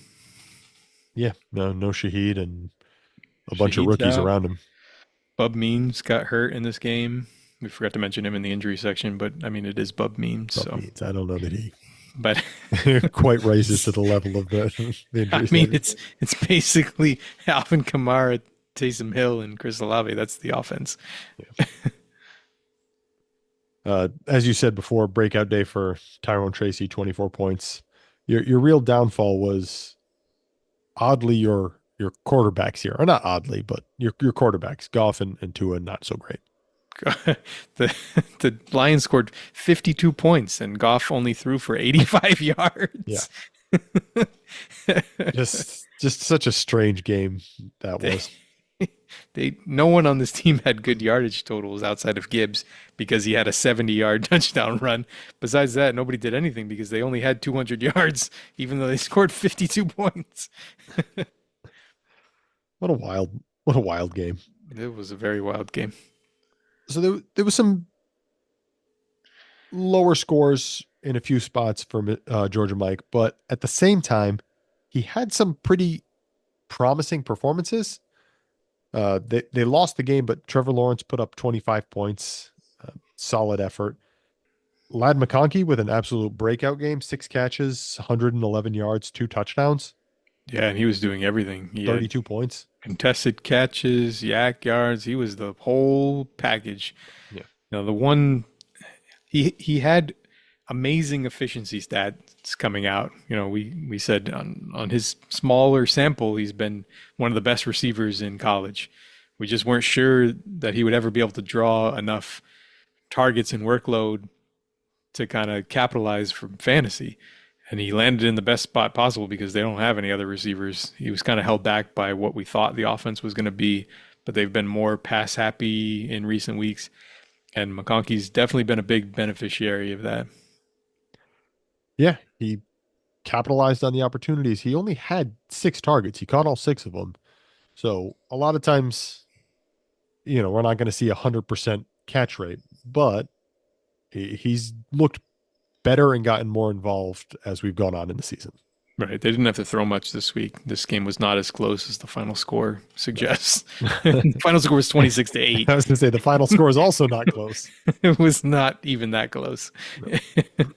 Yeah, no Shaheed and a bunch of rookies around him. Bub Means got hurt in this game. We forgot to mention him in the injury section, but I mean, it is Bub Means. Means. I don't know that he but quite rises to the level of the injury. I mean, it's basically Alvin Kamara, Taysom Hill, and Chris Olave. That's the offense. Yeah. As you said before, breakout day for Tyrone Tracy, 24 points. Your real downfall was oddly your quarterbacks here, or not oddly, but your quarterbacks, Goff and Tua, not so great. The Lions scored 52 points and Goff only threw for 85 yards. Yeah. just such a strange game that was. No one on this team had good yardage totals outside of Gibbs because he had a 70-yard touchdown run. Besides that, nobody did anything because they only had 200 yards, even though they scored 52 points. What a wild game. It was a very wild game. So there was some lower scores in a few spots for Georgia Mike, but at the same time, he had some pretty promising performances. They lost the game, but Trevor Lawrence put up 25 points. Solid effort. Ladd McConkey with an absolute breakout game, 6 catches, 111 yards, 2 touchdowns, Yeah, and he was doing everything. He had 32 points. contested catches, yak yards. He was the whole package. Yeah. The one he had amazing efficiency stats coming out. We said on his smaller sample, he's been one of the best receivers in college. We just weren't sure that he would ever be able to draw enough targets and workload to kind of capitalize from fantasy. And he landed in the best spot possible because they don't have any other receivers. He was kind of held back by what we thought the offense was going to be, but they've been more pass happy in recent weeks. And McConkey's definitely been a big beneficiary of that. Yeah, he capitalized on the opportunities. He only had 6 targets. He caught all 6 of them. So a lot of times, we're not going to see 100% catch rate, but he's looked better and gotten more involved as we've gone on in the season. Right. They didn't have to throw much this week. This game was not as close as the final score suggests. The final score was 26-8. I was going to say the final score is also not close. It was not even that close. No.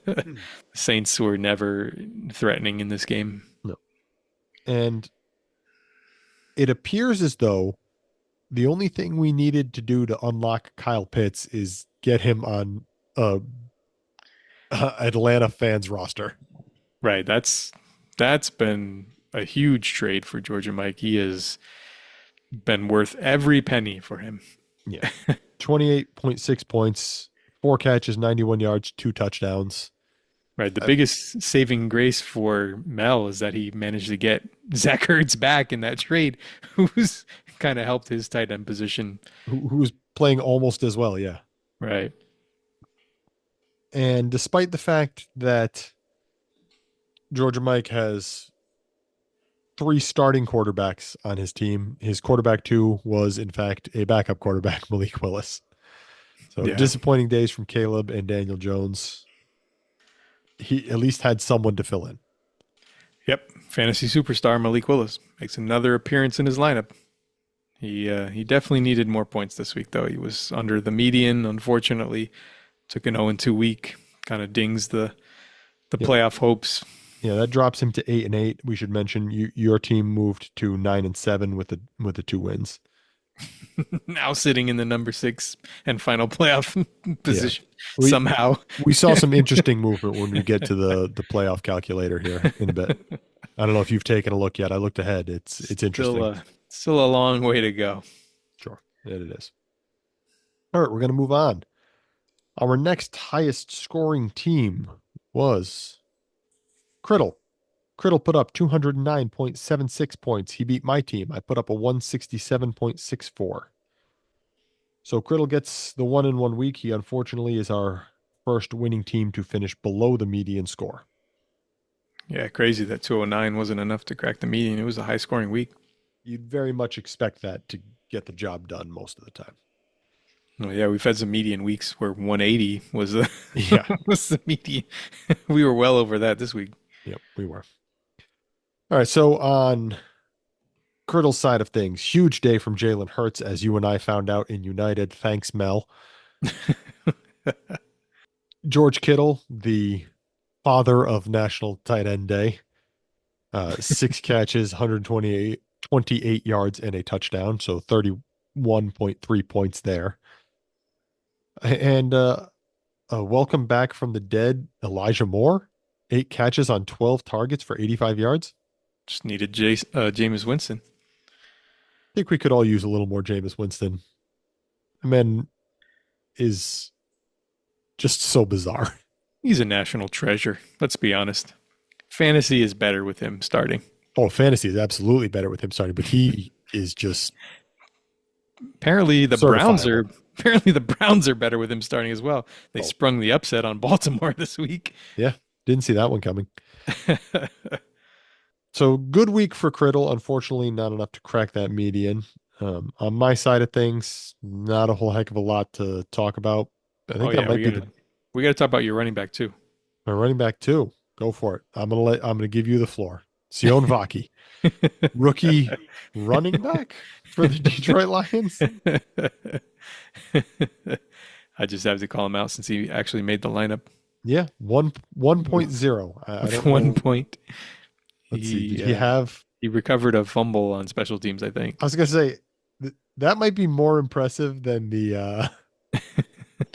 The Saints were never threatening in this game. No. And it appears as though the only thing we needed to do to unlock Kyle Pitts is get him on Atlanta fans roster. Right. That's been a huge trade for Georgia Mike. He has been worth every penny for him. Yeah. 28.6 points, 4 catches, 91 yards, 2 touchdowns. Right. The biggest saving grace for Mel is that he managed to get Zach Ertz back in that trade, who's kind of helped his tight end position. Who's playing almost as well, yeah. Right. And despite the fact that Georgia Mike has 3 starting quarterbacks on his team, his quarterback 2 was, in fact, a backup quarterback, Malik Willis. So disappointing days from Caleb and Daniel Jones. He at least had someone to fill in. Yep. Fantasy superstar Malik Willis makes another appearance in his lineup. He definitely needed more points this week, though. He was under the median, unfortunately. Took an 0-2 week. Kind of dings the playoff hopes. Yeah, that drops him to 8-8. We should mention your team moved to 9-7 with the 2 wins. Now sitting in the number 6 and final playoff position somehow. We saw some interesting movement when we get to the playoff calculator here in a bit. I don't know if you've taken a look yet. I looked ahead. It's interesting. Still a long way to go. Sure, it is. All right, we're going to move on. Our next highest scoring team was Criddle. Criddle put up 209.76 points. He beat my team. I put up a 167.64. So Criddle gets the 1-1 week. He unfortunately is our first winning team to finish below the median score. Yeah, crazy that 209 wasn't enough to crack the median. It was a high scoring week. You'd very much expect that to get the job done most of the time. Well, yeah, we've had some median weeks where 180 was the was the median. We were well over that this week. Yep, we were. All right, so on Criddle's side of things, huge day from Jalen Hurts, as you and I found out in United. Thanks, Mel. George Kittle, the father of National Tight End Day, 6 catches, 128 yards, and a touchdown, so 31.3 points there. And welcome back from the dead, Elijah Moore, 8 catches on 12 targets for 85 yards. Just needed Jameis Winston. I think we could all use a little more Jameis Winston. The man is just so bizarre. He's a national treasure. Let's be honest. Fantasy is better with him starting. Oh, fantasy is absolutely better with him starting, but he is just apparently the Browns are better with him starting as well. They sprung the upset on Baltimore this week. Yeah, didn't see that one coming. So good week for Criddle. Unfortunately, not enough to crack that median. On my side of things, not a whole heck of a lot to talk about. I think we got to talk about your running back too. My running back too. Go for it. I'm gonna give you the floor. Sion Vaki, rookie running back for the Detroit Lions. I just have to call him out since he actually made the lineup. Yeah, 1.0. I With don't one know. point. Let's see. Did he have? He recovered a fumble on special teams, I think. I was gonna say that might be more impressive than the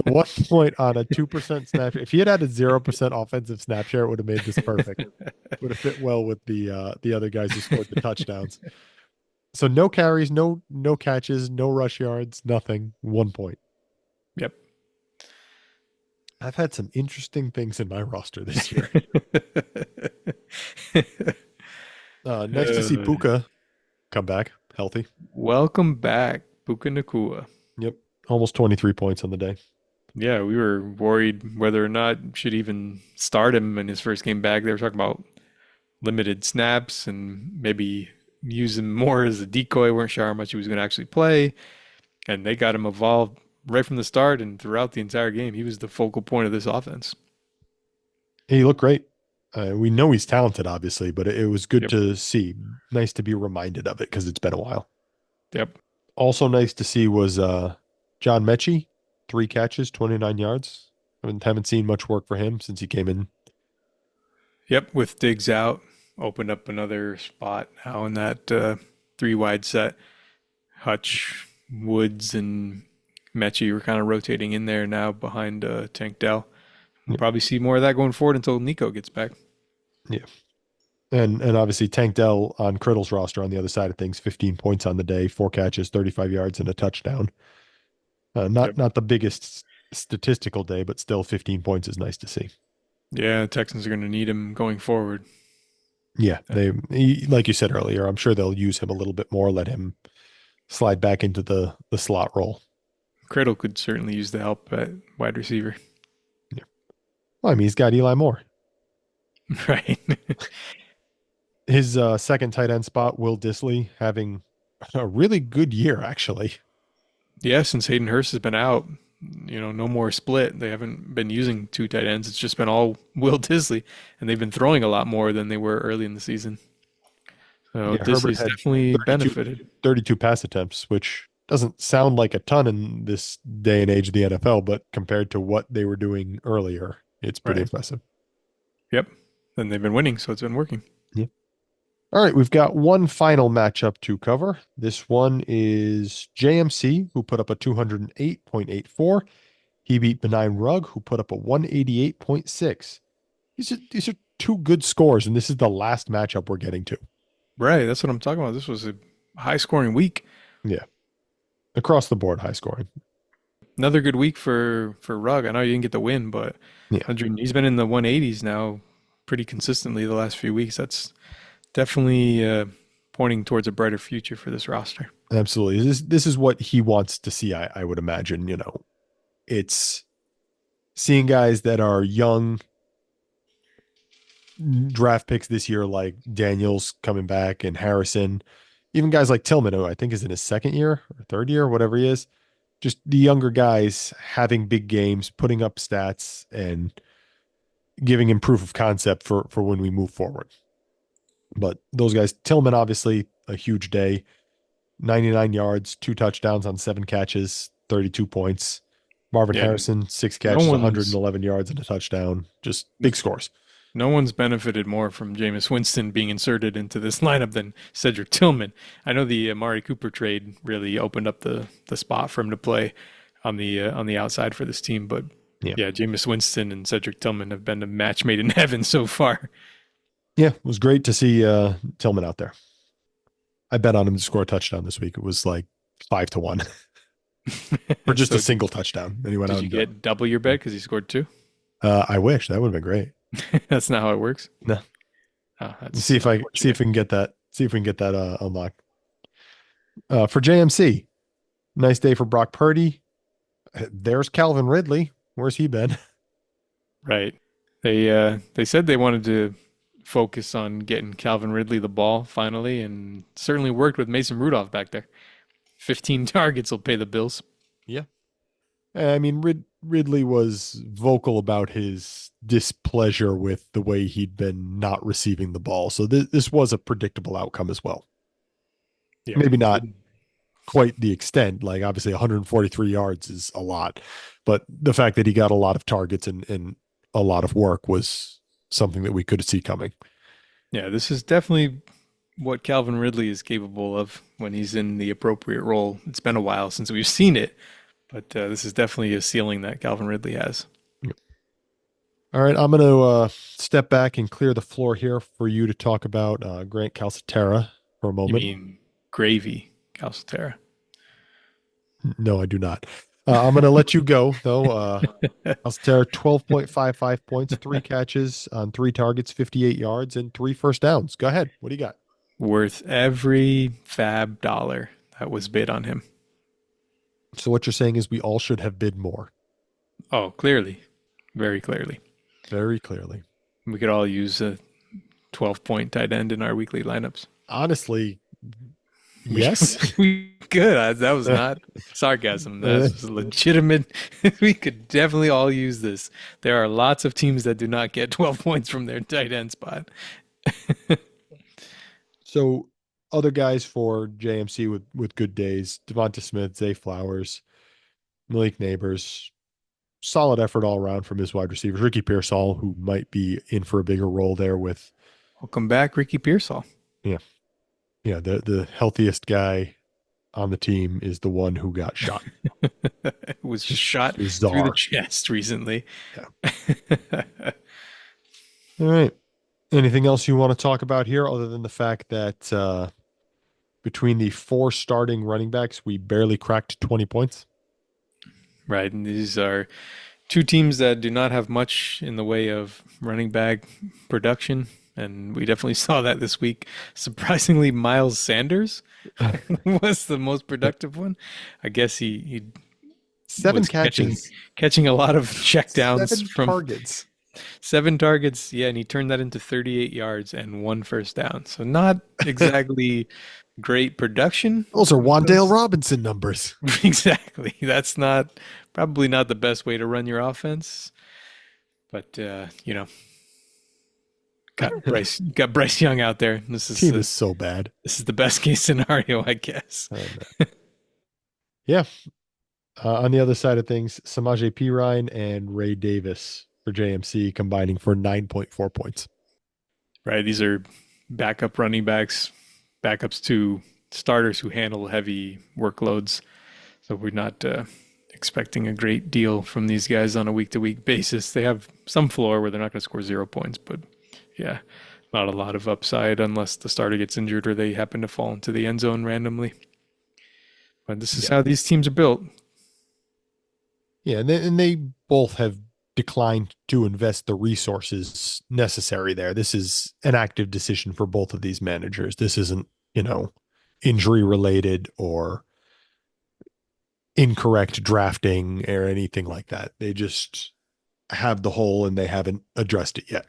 1 point on a 2% snap share. If he had had a 0% offensive snap share, it would have made this perfect. Would have fit well with the other guys who scored the touchdowns. So no carries, no catches, no rush yards, nothing. 1 point. Yep. I've had some interesting things in my roster this year. Nice to see Puka come back healthy. Welcome back, Puka Nacua. Yep. Almost 23 points on the day. Yeah, we were worried whether or not should even start him in his first game back. They were talking about limited snaps and maybe use him more as a decoy. Weren't sure how much he was going to actually play. And they got him involved right from the start and throughout the entire game. He was the focal point of this offense. He looked great. We know he's talented, obviously, but it was good Yep. to see. Nice to be reminded of it because it's been a while. Yep. Also nice to see was John Mechie, 3 catches, 29 yards. Haven't seen much work for him since he came in. Yep, with Diggs out, opened up another spot now in that 3-wide set. Hutch, Woods, and Mechie were kind of rotating in there now behind Tank Dell. We'll probably see more of that going forward until Nico gets back. Yeah. And obviously Tank Dell on Criddle's roster on the other side of things, 15 points on the day, 4 catches, 35 yards, and a touchdown. Not the biggest statistical day, but still 15 points is nice to see. Yeah, the Texans are going to need him going forward. Yeah, like you said earlier, I'm sure they'll use him a little bit more, let him slide back into the slot role. Criddle could certainly use the help at wide receiver. Yeah. Well, I mean, he's got Eli Moore. Right. His second tight end spot, Will Dissly, having a really good year, actually. Yeah, since Hayden Hurst has been out, no more split. They haven't been using 2 tight ends. It's just been all Will Dissly, and they've been throwing a lot more than they were early in the season. So Yeah, Dissly's Herbert had definitely benefited. 32 pass attempts, which doesn't sound like a ton in this day and age of the NFL, but compared to what they were doing earlier, it's pretty Right. impressive. Yep. And they've been winning, so it's been working. All right, we've got one final matchup to cover. This one is JMC, who put up a 208.84. He beat Benign Rug, who put up a 188.6. These are 2 good scores, and this is the last matchup we're getting to. Right. That's what I'm talking about. This was a high-scoring week. Yeah. Across the board, high scoring. Another good week for Rugg. I know you didn't get the win, but Yeah. he's been in the 180s now pretty consistently the last few weeks. That's definitely pointing towards a brighter future for this roster. Absolutely. This is what he wants to see, I would imagine. It's seeing guys that are young draft picks this year, like Daniels coming back and Harrison, even guys like Tillman, who I think is in his 2nd year or 3rd year, whatever he is. Just the younger guys having big games, putting up stats, and giving him proof of concept for when we move forward. But those guys, Tillman, obviously a huge day, 99 yards, 2 touchdowns on 7 catches, 32 points. Marvin Harrison, 6 catches, 111 yards and a touchdown. Just big scores. No one's benefited more from Jameis Winston being inserted into this lineup than Cedric Tillman. I know the Amari Cooper trade really opened up the spot for him to play on the outside for this team, but yeah, Jameis Winston and Cedric Tillman have been a match made in heaven so far. Yeah, it was great to see Tillman out there. I bet on him to score a touchdown this week. It was like 5-1 for just a single touchdown. And he went out. Did you get double your bet because he scored 2? I wish that would have been great. That's not how it works. No. Oh, see if we can get that. See if we can get that unlocked. For JMC, nice day for Brock Purdy. There's Calvin Ridley. Where's he been? Right. They said they wanted to focus on getting Calvin Ridley the ball finally, and certainly worked with Mason Rudolph back there. 15 targets will pay the bills. Yeah. I mean, Ridley was vocal about his displeasure with the way he'd been not receiving the ball. So this was a predictable outcome as well. Yeah. Maybe not quite the extent, like obviously 143 yards is a lot, but the fact that he got a lot of targets and a lot of work was something that we could see coming. Yeah, this is definitely what Calvin Ridley is capable of when he's in the appropriate role. It's been a while since we've seen it, but this is definitely a ceiling that Calvin Ridley has. All right, I'm going to step back and clear the floor here for you to talk about Grant Calcaterra for a You moment. mean gravy, Calcaterra? No, I do not. I'm going to let you go, though. Calcaterra, 12.55 points, 3 catches on 3 targets, 58 yards, and 3 first downs. Go ahead. What do you got? Worth every fab dollar that was bid on him. So what you're saying is we all should have bid more. Oh, clearly. Very clearly. Very clearly. We could all use a 12-point tight end in our weekly lineups. Honestly, yes. We could. That was not sarcasm. That's legitimate. We could definitely all use this. There are lots of teams that do not get 12 points from their tight end spot. So other guys for JMC with good days, Devonta Smith, Zay Flowers, Malik Neighbors, solid effort all around from his wide receivers. Ricky Pearsall, who might be in for a bigger role there with. Welcome back, Ricky Pearsall. Yeah. Yeah. The healthiest guy on the team is the one who got shot. Was shot Bizarre. through the chest recently. Yeah. All right. Anything else you want to talk about here other than the fact that between the 4 starting running backs, we barely cracked 20 points? Right. And these are 2 teams that do not have much in the way of running back production. And we definitely saw that this week. Surprisingly, Miles Sanders was the most productive one. I guess he 7 catches. Catching a lot of checkdowns 7 from targets. 7 targets. Yeah, and he turned that into 38 yards and 1 first down. So not exactly great production. Those are Wan'Dale Robinson numbers. Exactly. That's probably not the best way to run your offense. But got Bryce Young out there. This Team is so bad. This is the best case scenario, I guess. Yeah. On the other side of things, Samaje Perine and Ray Davis for JMC combining for 9.4 points. Right. These are backup running backs, backups to starters who handle heavy workloads. So we're not expecting a great deal from these guys on a week-to-week basis. They have some floor where they're not going to score 0 points, but yeah, not a lot of upside unless the starter gets injured or they happen to fall into the end zone randomly. But this is how these teams are built. Yeah, and they both have declined to invest the resources necessary there. This is an active decision for both of these managers. This isn't, injury related or incorrect drafting or anything like that. They just have the hole and they haven't addressed it yet.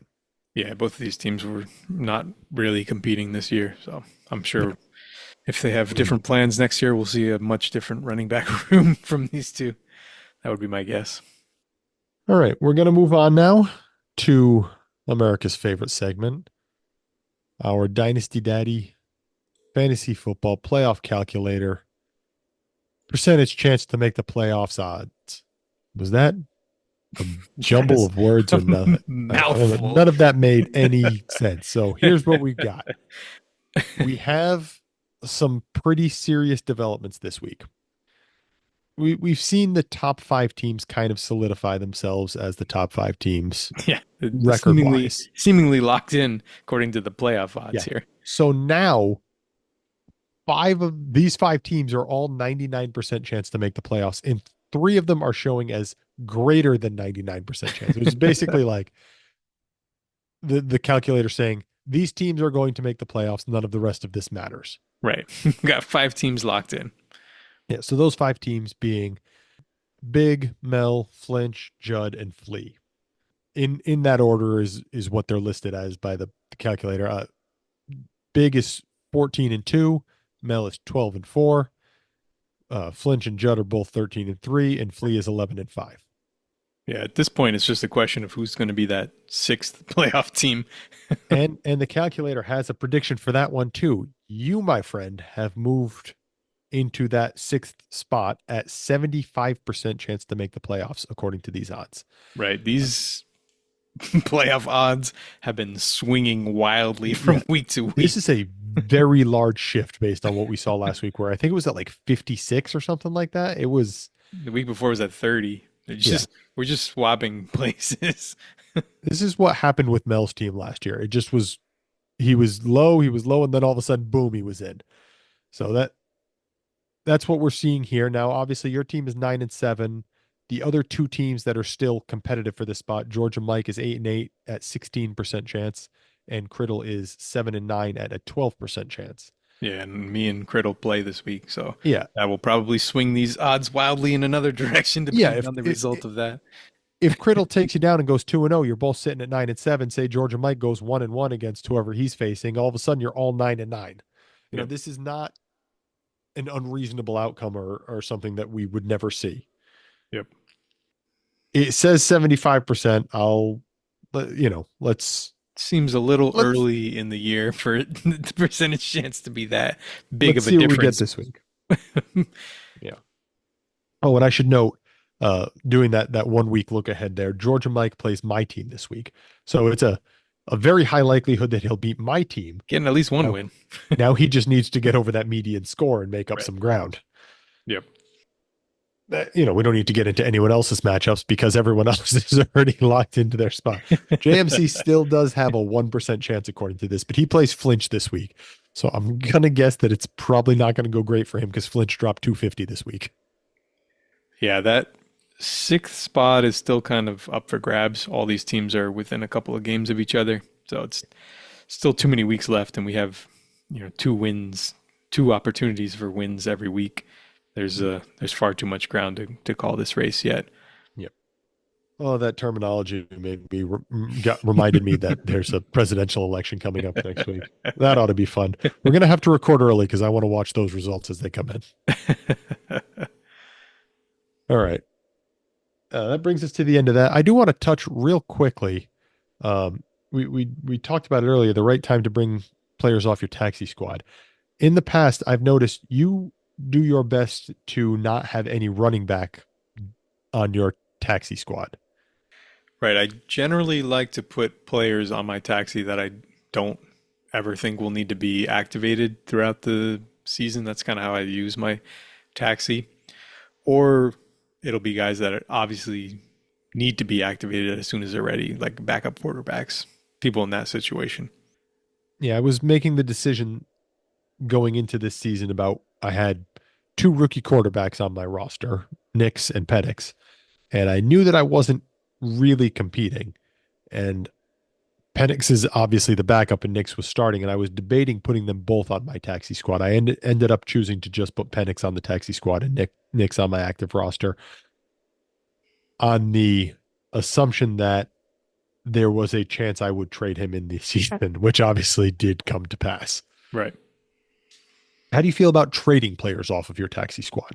Yeah, both of these teams were not really competing this year. So I'm sure if they have different plans next year, we'll see a much different running back room from these two. That would be my guess. All right, we're going to move on now to America's favorite segment, our Dynasty Daddy Fantasy Football Playoff Calculator. Percentage chance to make the playoffs odds. Was that a jumble of words or nothing? Mouthful. None of that made any sense. So here's what we've got. We have some pretty serious developments this week. We've seen the top 5 teams kind of solidify themselves as the top 5 teams. Yeah, record-wise. Seemingly locked in according to the playoff odds here. So now 5 of these 5 teams are all 99% chance to make the playoffs, and 3 of them are showing as greater than 99% chance. Which is basically like the calculator saying these teams are going to make the playoffs. None of the rest of this matters. Right. Got 5 teams locked in. Yeah, so those 5 teams being Big, Mel, Flinch, Judd, and Flea. In that order is what they're listed as by the calculator. Big is 14-2, Mel is 12-4, Flinch and Judd are both 13-3, and Flea is 11-5. Yeah, at this point, it's just a question of who's going to be that sixth playoff team. and the calculator has a prediction for that one too. You, my friend, have moved into that sixth spot at 75% chance to make the playoffs, according to these odds. Right. These playoff odds have been swinging wildly from week to week. This is a very large shift based on what we saw last week, where I think it was at like 56 or something like that. It was the week before was at 30. We're just swapping places. This is what happened with Mel's team last year. It just was, he was low, and then all of a sudden, boom, he was in. So that's what we're seeing here. Now, obviously, your team is 9-7. The other two teams that are still competitive for this spot, George and Mike is 8-8 at 16% chance, and Criddle is 7-9 at a 12% chance. Yeah, and me and Criddle play this week, so yeah, that will probably swing these odds wildly in another direction depending on the result of that. If Criddle takes you down and goes 2-0, you're both sitting at 9-7. Say George and Mike goes 1-1 against whoever he's facing. All of a sudden, you're all 9-9. You know, this is not an unreasonable outcome or something that we would never see. Yep. It says 75%. Let's. Seems a little early in the year for the percentage chance to be that big of a difference. What we get this week. Yeah. Oh, and I should note, doing that 1 week look ahead there, George and Mike plays my team this week. So it's a very high likelihood that he'll beat my team. Getting at least one win. Now he just needs to get over that median score and make up some ground. Yep. We don't need to get into anyone else's matchups because everyone else is already locked into their spot. JMC still does have a 1% chance according to this, but he plays Flinch this week. So I'm going to guess that it's probably not going to go great for him because Flinch dropped 250 this week. Yeah, that sixth spot is still kind of up for grabs. All these teams are within a couple of games of each other. So it's still too many weeks left, and we have, 2 opportunities for wins every week. There's far too much ground to call this race yet. Yep. Oh, that terminology reminded me that there's a presidential election coming up next week. That ought to be fun. We're going to have to record early because I want to watch those results as they come in. All right. That brings us to the end of that. I do want to touch real quickly. We talked about it earlier, the right time to bring players off your taxi squad. In the past, I've noticed you do your best to not have any running back on your taxi squad. Right. I generally like to put players on my taxi that I don't ever think will need to be activated throughout the season. That's kind of how I use my taxi. Or it'll be guys that obviously need to be activated as soon as they're ready, like backup quarterbacks, people in that situation. Yeah, I was making the decision going into this season about I had 2 rookie quarterbacks on my roster, Nix and Penix, and I knew that I wasn't really competing. And Penix is obviously the backup and Nix was starting, and I was debating putting them both on my taxi squad. I ended up choosing to just put Penix on the taxi squad and Nix on my active roster on the assumption that there was a chance I would trade him in the season, which obviously did come to pass. Right. How do you feel about trading players off of your taxi squad?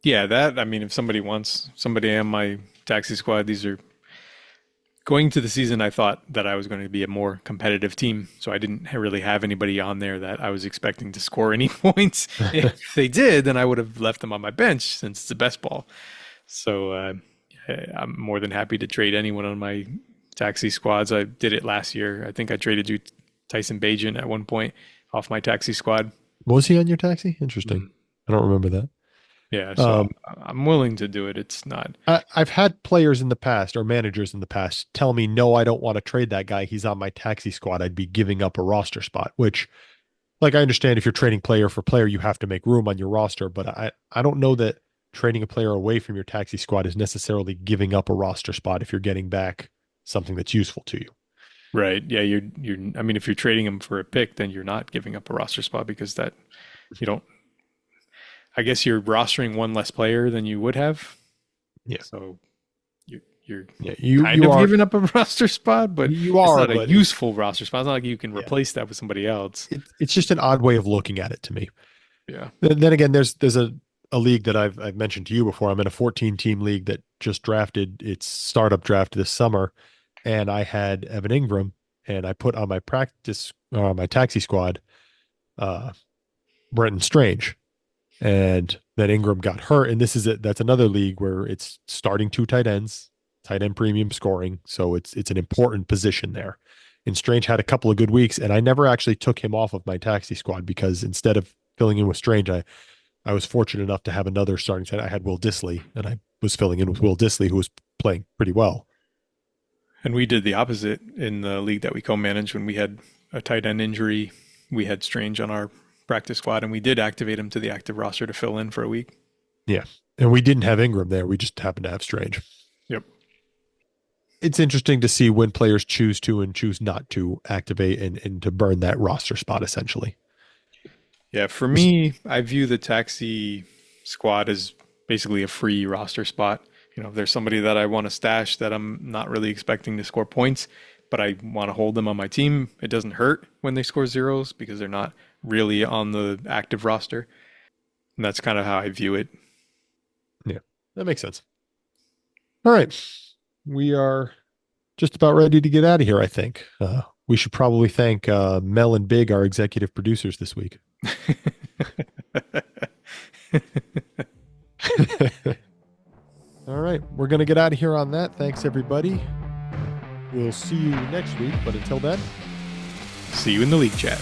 Yeah, if somebody wants somebody on my taxi squad, these are going to the season. I thought that I was going to be a more competitive team, so I didn't really have anybody on there that I was expecting to score any points. If they did, then I would have left them on my bench since it's a best ball. So I'm more than happy to trade anyone on my taxi squads. I did it last year. I think I traded you Tyson Bagent at one point off my taxi squad. Was he on your taxi? Interesting. Mm-hmm. I don't remember that. Yeah, so I'm willing to do it. It's not. I've had players in the past or managers in the past tell me, no, I don't want to trade that guy. He's on my taxi squad. I'd be giving up a roster spot, which, like, I understand if you're trading player for player, you have to make room on your roster. But I don't know that trading a player away from your taxi squad is necessarily giving up a roster spot if you're getting back something that's useful to you. Right. Yeah. If you're trading him for a pick, then you're not giving up a roster spot because that you don't. I guess you're rostering one less player than you would have. Yeah. So you're giving up a roster spot, but you are not a useful roster spot. It's not like you can replace that with somebody else. It's just an odd way of looking at it to me. Yeah. Then again, there's a league that I've mentioned to you before. I'm in a 14 team league that just drafted its startup draft this summer, and I had Evan Ingram, and I put on my my taxi squad, Brenton Strange, and then Ingram got hurt. And that's another league where it's starting two tight ends, tight end premium scoring, so it's an important position there. And Strange had a couple of good weeks, and I never actually took him off of my taxi squad because instead of filling in with Strange, I was fortunate enough to have another starting tight end. I had Will Dissly, and I was filling in with Will Dissly, who was playing pretty well. And we did the opposite in the league that we co-managed. When we had a tight end injury, we had Strange on our practice squad, and we did activate him to the active roster to fill in for a week. Yeah. And we didn't have Ingram there. We just happened to have Strange. Yep. It's interesting to see when players choose to and choose not to activate and to burn that roster spot, essentially. Yeah, for me, I view the taxi squad as basically a free roster spot. You know, if there's somebody that I want to stash that I'm not really expecting to score points, but I want to hold them on my team, it doesn't hurt when they score zeros because they're not really on the active roster. And that's kind of how I view it. Yeah, that makes sense. All right. We are just about ready to get out of here, I think. We should probably thank Mel and Big, our executive producers this week. All right. We're going to get out of here on that. Thanks, everybody. We'll see you next week. But until then, See you in the league chat.